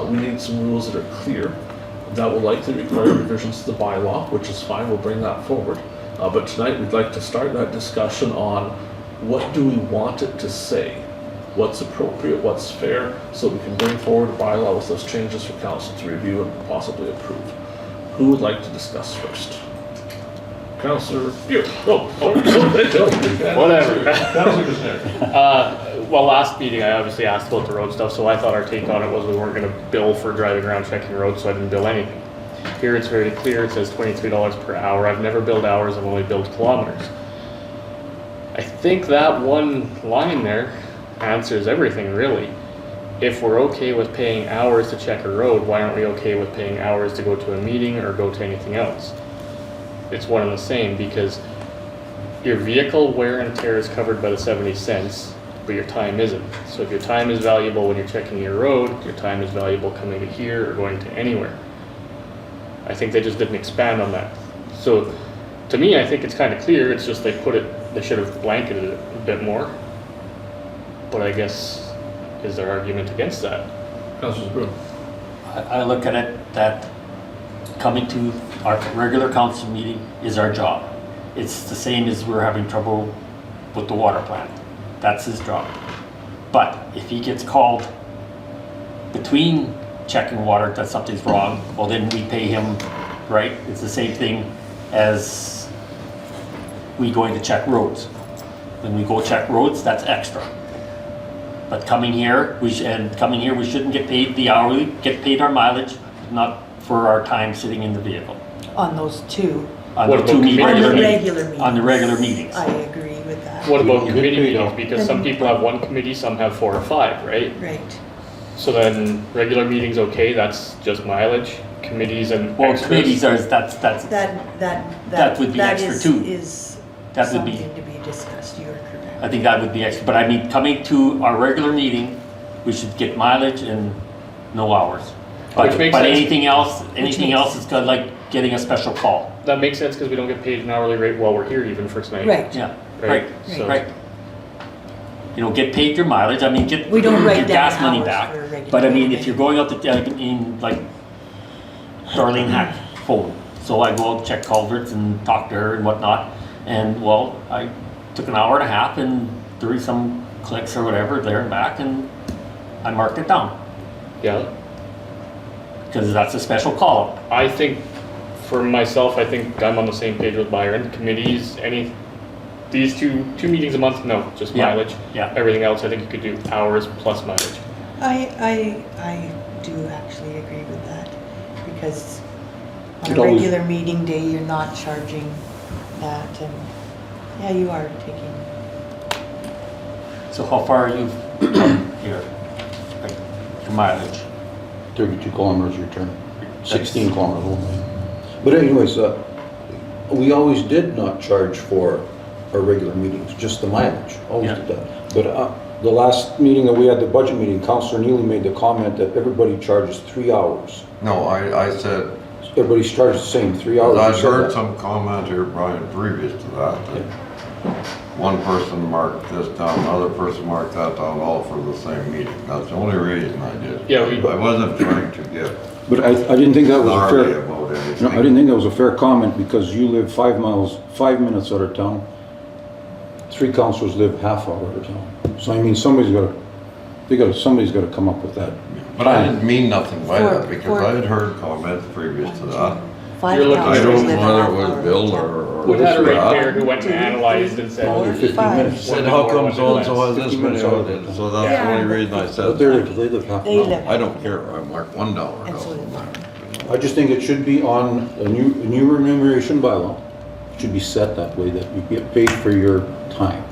We need some rules that are clear. That will likely require revisions to the bylaw, which is fine, we'll bring that forward. But tonight we'd like to start that discussion on what do we want it to say, what's appropriate, what's fair, so we can bring forward a bylaw with those changes for council to review and possibly approve. Who would like to discuss first? Councillor Burick. Whatever. Councillor Kushniryk. Well, last meeting, I obviously asked about the road stuff, so I thought our take on it was we weren't gonna bill for driving around checking roads, so I didn't bill anything. Here it's very clear, it says $23 per hour. I've never billed hours, I've only billed kilometers. I think that one line there answers everything, really. If we're okay with paying hours to check a road, why aren't we okay with paying hours to go to a meeting or go to anything else? It's one and the same, because your vehicle wear and tear is covered by the 70 cents, but your time isn't. So if your time is valuable when you're checking your road, your time is valuable coming to here or going to anywhere. I think they just didn't expand on that. So to me, I think it's kind of clear, it's just they should have blanketed it a bit more. But I guess, is there argument against that? Councillor Zbirun. I look at it that coming to our regular council meeting is our job. It's the same as we're having trouble with the water plant. That's his job. But if he gets called between checking water that something's wrong, well then we pay him, right? It's the same thing as we going to check roads. When we go check roads, that's extra. But coming here, we shouldn't get paid the hourly, get paid our mileage, not for our time sitting in the vehicle. On those two, On What the about two committee? on the regular meetings. regular meetings. On the regular meetings. I agree with that. What about You get committee paid meetings? off. Because some people have one committee, some have 4 or 5, right? Right. So then regular meetings, okay, that's just mileage. Committees and Well, extras. committees are, that's, That would be that extra is- too. Is That would be- something to be discussed, you are correct. I think that would be extra, but I mean, coming to our regular meeting, we should get mileage and no hours. Which makes But sense. anything else is good, like getting a special call. That makes sense because we don't get paid an hourly rate while we're here even for tonight. Right. Yeah, Right. right, So- right. You know, get paid your mileage, I mean, get We don't your write down gas money hours back. for a regular But I mean, if meeting. you're going out to, like Darlene Hack phone, so I go out, check culverts and talk to her and whatnot. And well, I took an hour and a half and threw some clicks or whatever there and back, and I marked it down. Yeah. Because that's a special call. I think, for myself, I think I'm on the same page with Byron. Committees, these two meetings a month, no, just Yeah, mileage. yeah. Everything else, I think you could do hours plus mileage. I do actually agree with that, because on It a always- regular meeting day, you're not charging that, and, yeah, you are taking, So how far are you from here? Like, your mileage? 32 kilometers return, 16 kilometers only. But anyways, we always did not charge for our regular meetings, just the mileage, always Yeah. did that. But the last meeting that we had, the budget meeting, Councillor Neely made the comment that everybody charges 3 hours. No, I said, Everybody's charged the same, 3 hours. I'd You said heard that. some comment here, Brian, previous to that one person marked this down, another person marked that down, all for the same meeting. That's the only reason I did. Yeah, I wasn't trying to get But I didn't think that was a gnarly fair, about no, anything. I didn't think that was a fair comment, because you live 5 minutes out of town. 3 councillors live half hour out of town. So I mean, somebody's gotta come up with that. But I didn't mean nothing by that, For- because for- I had heard comments previous to that. 5 You're looking- I councillors don't live know in whether half it was hour Bill town. or. We had a Brad. ratepayer who went and analyzed and said, Four, 15 five. minutes. Said, how come so-and-so has this 15 many minutes out of of it? it. So that's the Yeah. only reason I But said they that. live half They an hour. live. I don't care, I marked one dollar. And so did mine. I just think it should be on a new remuneration bylaw. It should be set that way, that you get paid for your time.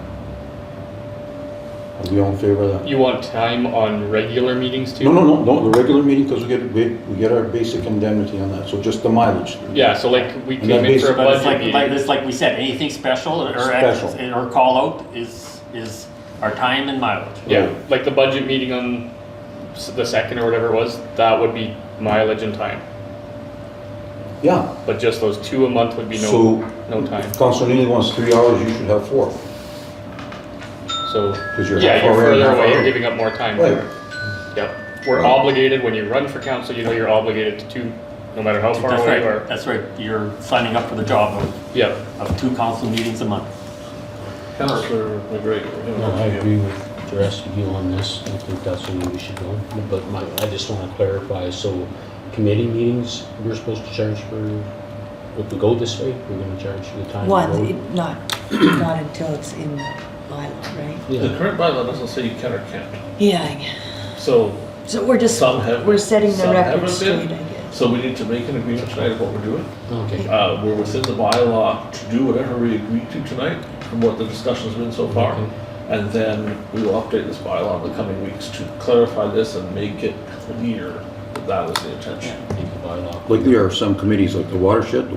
Are we all in favor of that? you want time on regular meetings too? No, the regular meeting, because we get our basic indemnity on that, so just the mileage. Yeah, so like we And came then in for a But it's budget like, meeting. it's like we said, anything special or Special. or call out is our time and mileage. Yeah, like the budget meeting on the 2nd or whatever it was, that would be mileage and time. Yeah, But just those 2 a month would be so no time. if Councilor Neely wants 3 hours, you should have 4. So, 'Cause you're yeah, half you're hour in, further half away, hour. you're giving up more time. Right. Yep. We're Right. obligated, when you run for council, you know you're obligated to 2, no matter how far That's away right, you are. that's right, you're signing up for the job Yep. of 2 council meetings a month. Councillor McGregor. No, I agree with the rest of you on this. I think that's the way we should go. But I just want to clarify, so committee meetings, we're supposed to charge for, if we go this way, we're going to charge the time. One, to go? not until it's in the bylaw, right? The Yeah, current bylaw doesn't say you can or can't. Yeah, So so we're just, some have. we're setting the some record haven't straight, I been. guess. So we need to make an agreement tonight of what we're doing. okay. We're within the bylaw to do whatever we agreed to tonight, from what the discussion's been so far. Okay. And then we will update this bylaw in the coming weeks to clarify this and make it clear that that is the intention. Make the bylaw. Like there are some committees, like the watershed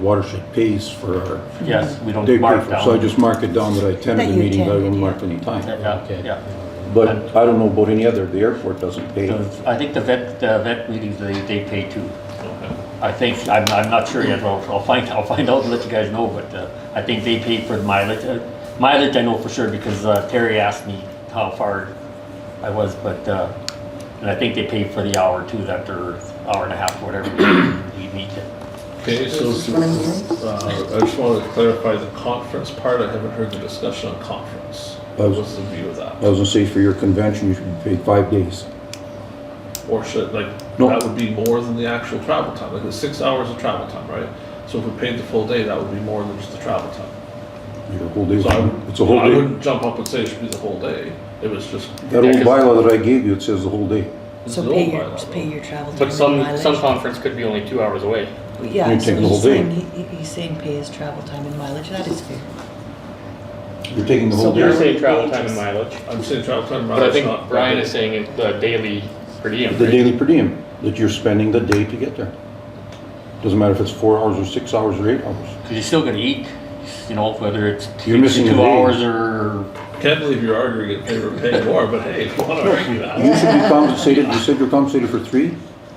pays for our, Yes, we don't they pay mark for, down. so I just mark it down that I attended That the you meeting, but I attended, don't yeah. mark any time. Yeah, Okay. yeah. But I don't know about any other, the airport doesn't pay. I think the vet meetings, they pay too. Okay. I think, I'm not sure yet, I'll find out and let you guys know, but I think they pay for the mileage. Mileage I know for sure, because Terry asked me how far I was, but, and I think they pay for the hour too, that or hour and a half, whatever we meet it. Okay, so This is what I'm hearing. I just wanted to clarify the conference part. I haven't heard the discussion on conference. What was the view of that? I was gonna say, for your convention, you should be paid 5 days. Or should, like, No. that would be more than the actual travel time, like it's 6 hours of travel time, right? So if we paid the full day, that would be more than just the travel time. Your whole day, So it's a whole I day. wouldn't jump up and say it should be the whole day. It was just. That old bylaw that I gave you, it says the whole day. This So is the pay old your, bylaw, just though. pay your travel time But and some mileage. conference could be only 2 hours away. Yeah, You so take the whole he's day. saying, he's saying pay his travel time and mileage, that is fair. You're taking the So whole You're day. saying travel time and mileage. I'm saying travel time. But I mileage, think not Brian per is day. saying it- the daily per diem, The right? daily per diem, that you're spending the day to get there. Doesn't matter if it's 4 hours or 6 hours or 8 hours. Because you still gotta eat, you know, whether it's You're missing a 2 day. hours or, Can't believe you're arguing in favor of paying more, but hey, if you want to argue You that, should be compensated, you said you're compensated for 3,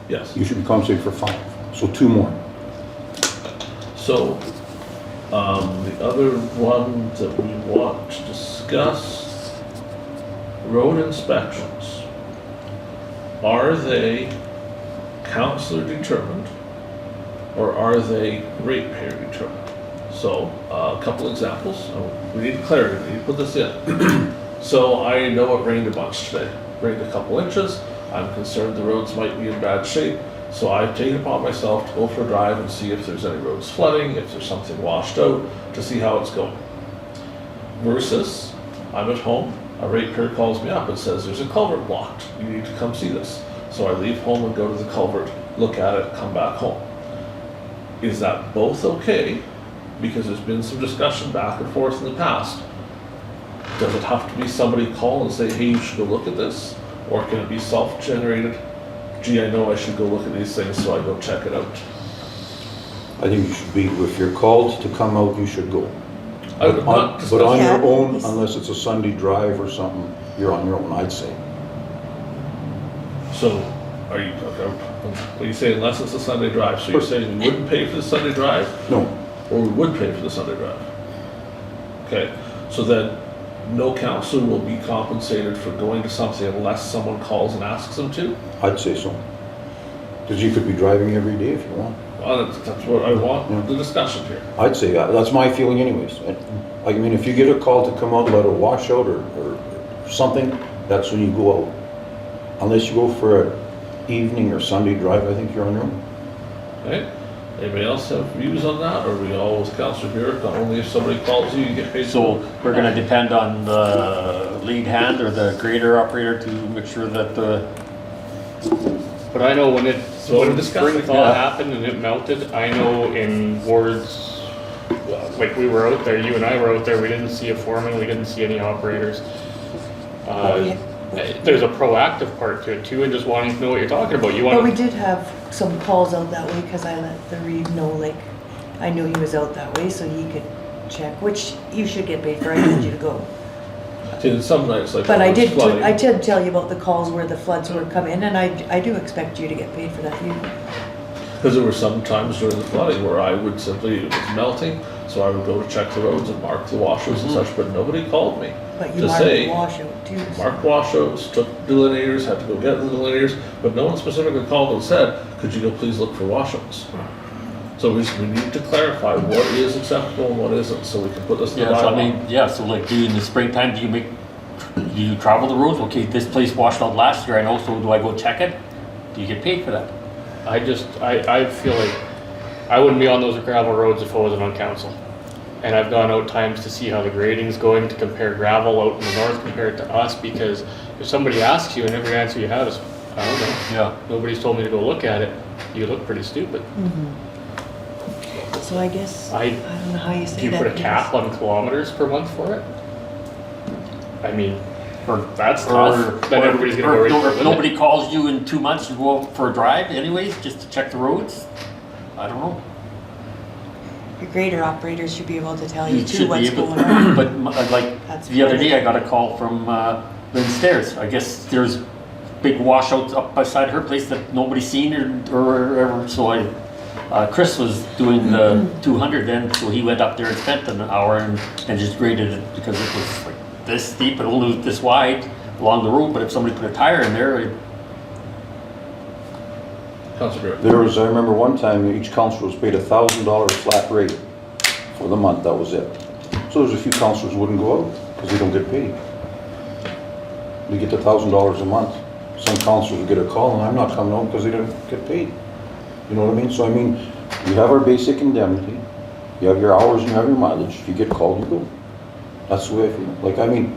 yes. you should be compensated for 5, so 2 more. So, the other one that we want to discuss, road inspections. Are they councillor determined or are they ratepayer determined? So, a couple examples. We need clarity, we need to put this in. So I know it rained a bunch today, rained a couple inches. I'm concerned the roads might be in bad shape. So I've taken it upon myself to go for a drive and see if there's any roads flooding, if there's something washed out, to see how it's going. Versus, I'm at home, a ratepayer calls me up and says, there's a culvert blocked, you need to come see this. So I leave home and go to the culvert, look at it, come back home. Is that both okay? Because there's been some discussion back and forth in the past. Does it have to be somebody call and say, hey, you should go look at this? Or can it be self-generated? Gee, I know I should go look at these things, so I go check it out. I think you should be, if you're called to come out, you should go. I would not But on discuss. your Yeah. own, unless it's a Sunday drive or something, you're on your own, I'd say. So, are you, what are you saying, unless it's a Sunday drive? So you're saying we wouldn't pay for the Sunday drive, No, or we would pay for the Sunday drive? Okay, so then no councillor will be compensated for going to something unless someone calls and asks them to? I'd say so. Because you could be driving every day if you want. Well, that's what I Yeah. want, the discussion here. I'd say that, that's my feeling anyways. I mean, if you get a call to come out, let a washout or something, that's when you go out. Unless you go for an evening or Sunday drive, I think you're on your own. Okay, anybody else have views on that, or are we all with Councillor Burick, only if somebody calls you, you get paid? so we're gonna depend on the lead hand or the grader operator to make sure that the, But I know when So when we're the discussing, spring thaw yeah. happened and it melted, I know in wards, like we were out there, you and I were out there, we didn't see a foreman, we didn't see any operators. There's a proactive part to it too, and just wanting to know what you're talking about. You But we want did have some calls out that way because I let the Reeve know, like, I knew he was out that way so he could check, which you should get paid for, I told you to go. In some nights, like. But when I it's did, flooding, I did tell you about the calls where the floods were coming, and I do expect you to get paid for that. Because there were some times during the flooding where I would simply, it was melting, so I would go to check the roads and mark the washers and such, but nobody called me. But you To marked say, the washout too. so- marked washouts, took delineators, had to go get the delineators, but no one specifically called and said, could you go please look for washouts? So we need to clarify what is acceptable and what isn't, so we can put this in the yeah, so I bylaw. mean, yeah, so like, do you in the springtime, do you travel the roads? Okay, this place washed out last year, I know, so do I go check it? Do you get paid for that? I feel like I wouldn't be on those gravel roads if I wasn't on council. And I've gone out times to see how the grading's going, to compare gravel out in the north compared to us, because if somebody asks you and every answer you have is, I don't know, Yeah. nobody's told me to go look at it, you look pretty stupid. So I guess, I- I don't know how you say Do you that. put a cap on kilometers per month for it? I mean, that's tough, then everybody's gonna go right for If it. nobody calls you in 2 months, you go out for a drive anyways, just to check the roads? I don't know. Your grader operators should be able to tell you You too should be what's able, going on. but like, That's the other fine. day I got a call from Lynn Stairs. I guess there's big washouts up beside her place that nobody's seen or ever, so Chris was doing the 200 then, so he went up there and spent an hour and just graded it because it was like this steep and only this wide along the road, but if somebody put a tire in there, Councillor Burick. There was, I remember one time, each councillor was paid $1,000 flat rate for the month, that was it. So there's a few councillors who wouldn't go out, because they don't get paid. They get the $1,000 a month. Some councillors would get a call, and I'm not coming out because they don't get paid. You know what I mean? So I mean, you have our basic indemnity, you have your hours and you have your mileage. If you get called, you go. That's the way I feel. Like, I mean,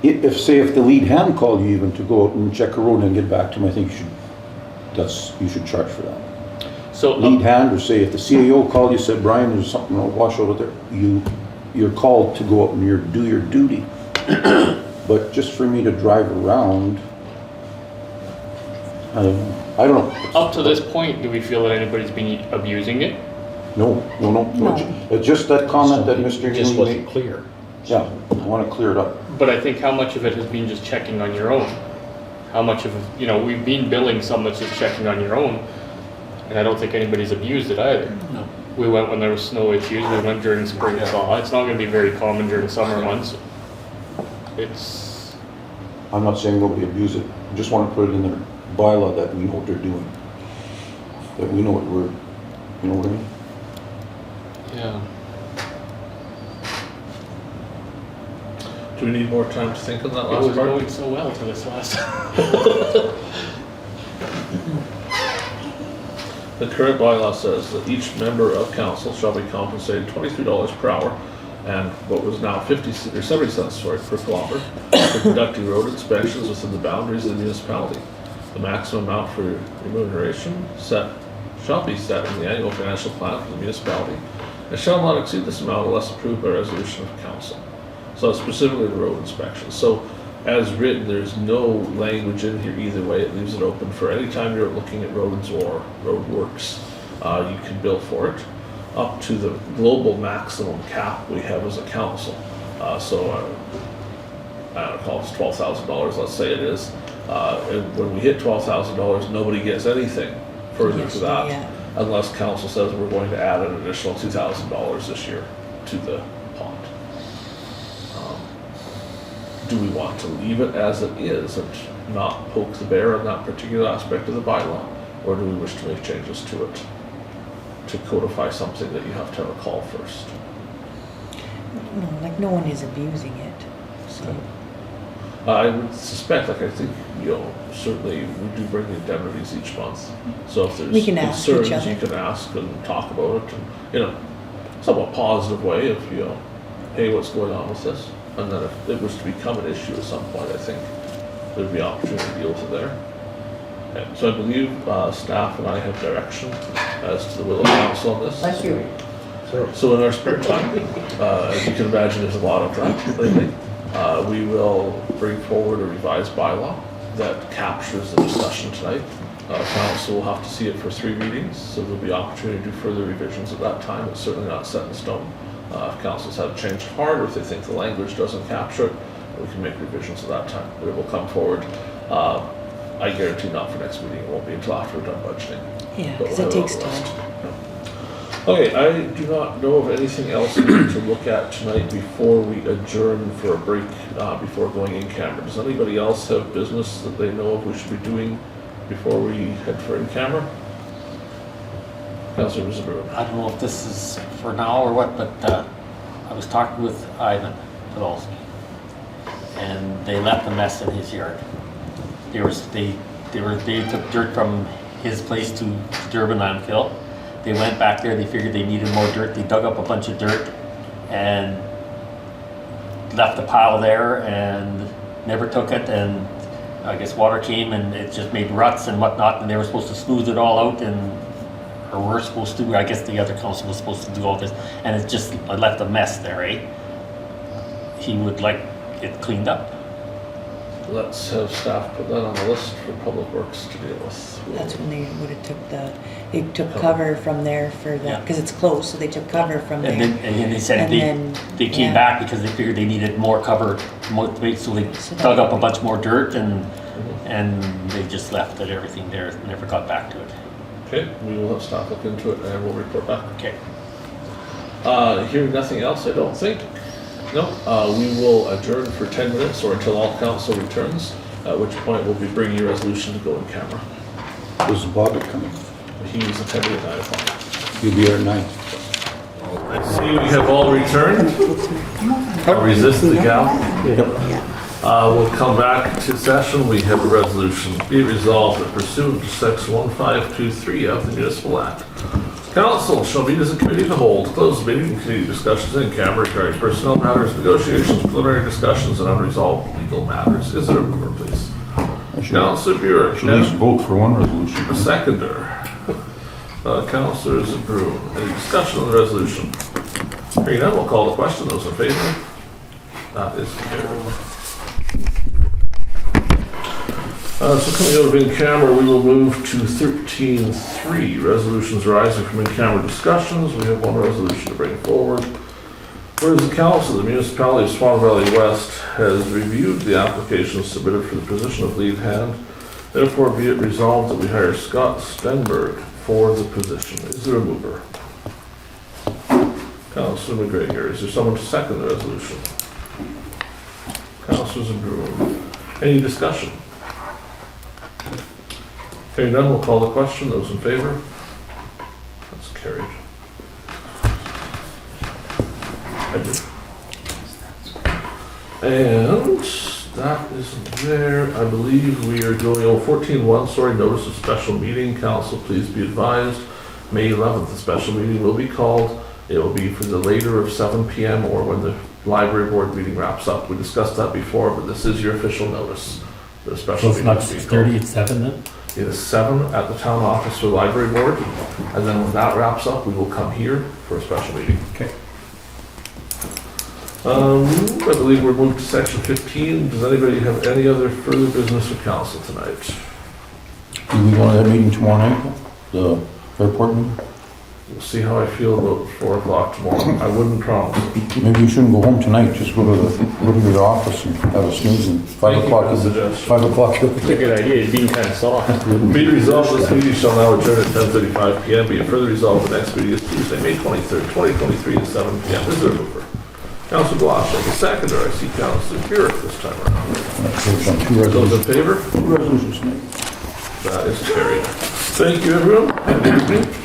if the lead hand called you even to go out and check a road and get back to him, I think you should charge for that. So, Lead hand, or say if the CAO called you, said, Brian, there's something, wash out there, you're called to go out and do your duty. But just for me to drive around, I don't know. up to this point, do we feel that anybody's been abusing it? No. Just that comment that Mr. It just Neely wasn't made. clear. Yeah, I want to clear it up. But I think how much of it has been just checking on your own? How much of, we've been billing some that's just checking on your own, and I don't think anybody's abused it either. No. We went when there was snow issues, we went during spring thaw. It's not gonna be very common during summer months. It's, I'm not saying nobody abuse it. I just want to put it in their bylaw that we know what they're doing. That we know what we're, you know what I mean? yeah. Do we need more time to think on that It last was part? going so well to this last. The current bylaw says that each member of council shall be compensated $23 per hour and what was now 50 or 70 cents per kilometer for conducting road inspections within the boundaries of the municipality. The maximum amount for remuneration shall be set in the annual financial plan for the municipality and shall not exceed this amount unless approved by resolution of council. So specifically the road inspections. So as written, there's no language in here either way. It leaves it open for any time you're looking at roads or road works. You can bill for it up to the global maximum cap we have as a council. I don't know, call it $12,000, let's say it is. And when we hit $12,000, nobody gets anything further to that Yeah. unless council says we're going to add an additional $2,000 this year to the pot. Do we want to leave it as it is and not poke the bear on that particular aspect of the bylaw? Or do we wish to make changes to it to codify something that you have to have a call first? No, like no one is abusing it, so. I would suspect, I think, certainly we do bring indemnities each month. So if We can there's ask each concerns, other. you can ask and talk about it in a somewhat positive way of, hey, what's going on with this? And then if it was to become an issue at some point, I think there'd be opportunity to deal with it there. Okay, so I believe staff and I have direction as to the will of council on this. Bless you. So in our spare time, as you can imagine, there's a lot of that lately. We will bring forward a revised bylaw that captures the discussion tonight. Council will have to see it for 3 readings, so there'll be opportunity to do further revisions at that time. It's certainly not set in stone. If council's had a change of heart, or if they think the language doesn't capture it, we can make revisions at that time. But it will come forward. I guarantee not for next meeting. It won't be until after we're done budgeting. Yeah, But because we'll it have takes a list. time. Okay, I do not know of anything else we need to look at tonight before we adjourn for a break, before going in camera. Does anybody else have business that they know of we should be doing before we head for in camera? Councillor Zbirun. I don't know if this is for now or what, but I was talking with Ivan Podolsky, and they left a mess in his yard. They took dirt from his place to Durban landfill. They went back there, they figured they needed more dirt, they dug up a bunch of dirt and left a pile there and never took it, and I guess water came and it just made ruts and whatnot, and they were supposed to smooth it all out, or we're supposed to, I guess the other council was supposed to do all this, and it just left a mess there, eh? He would like it cleaned up. Let's have staff put that on the list for Public Works to deal with. That's when they would have they took cover from there for Yeah. that, because it's closed, so they took cover from And there. then they said And then, they came yeah. back because they figured they needed more cover, so they So dug they- up a bunch more dirt and they just left it, everything there, never got back to it. Okay, we will have staff look into it and we'll report back. Okay. Hearing nothing else, I don't think. No, we will adjourn for 10 minutes or until all council returns, at which point we'll be bringing your resolution to go in camera. Was Bobick coming? He's attending at 9 o'clock. You'll be here at 9. I see we have all returned. Resist the gal. We'll come back to session. We have a resolution. Be it resolved that pursuant to section 1523 of the Municipal Act, Council shall meet as a committee to hold, close the meeting and continue discussions in camera regarding personnel matters, negotiations, preliminary discussions, and unresolved legal matters. Is there a mover, please? Councillor Burick, Should at least vote for one resolution. a seconder. Councillor Zbirun. Any discussion on the resolution? Hearing none, we'll call the question. Those in favor? That is carried. So coming out of in-camera, we will move to 13.3, resolutions arising from in-camera discussions. We have one resolution to bring forward. Whereas the Council of the Municipality of Swan Valley West has reviewed the applications submitted for the position of lead hand, therefore be it resolved that we hire Scott Stenberg for the position. Is there a mover? Councillor McGregor. Is there someone to second the resolution? Councillor Zbirun. Any discussion? Hearing none, we'll call the question. Those in favor? That's carried. And that isn't there. I believe we are going, 14.1, sorry, notice of special meeting. Council, please be advised. May 11th, the special meeting will be called. It will be for the later of 7 p.m. or when the library board meeting wraps up. We discussed that before, but this is your official notice. The So special it's meeting not will be 6:30, it's 7 then? It is 7 at the town office for the library board, and then when that wraps up, we will come here for a special meeting. Okay. I believe we're moved to section 15. Does anybody have any other further business with council tonight? Do we go to that meeting tomorrow night? The airport meeting? We'll see how I feel about 4 o'clock tomorrow. I wouldn't promise. Maybe you shouldn't go home tonight, just go to your office and have a snooze and 5 Thank you o'clock. for the suggestion. 5 o'clock. It's a good idea, it's being kind of soft. Be resolved, this meeting shall now adjourn at 10:35 p.m. Be it further resolved, the next meeting is Tuesday, May 23rd, 2023 at 7 p.m. Is there a mover? Councillor Blosha, the seconder. I see Councillor Burick this time around. Those in favor? Resolutions tonight. That is carried. Thank you, everyone. Have a good evening.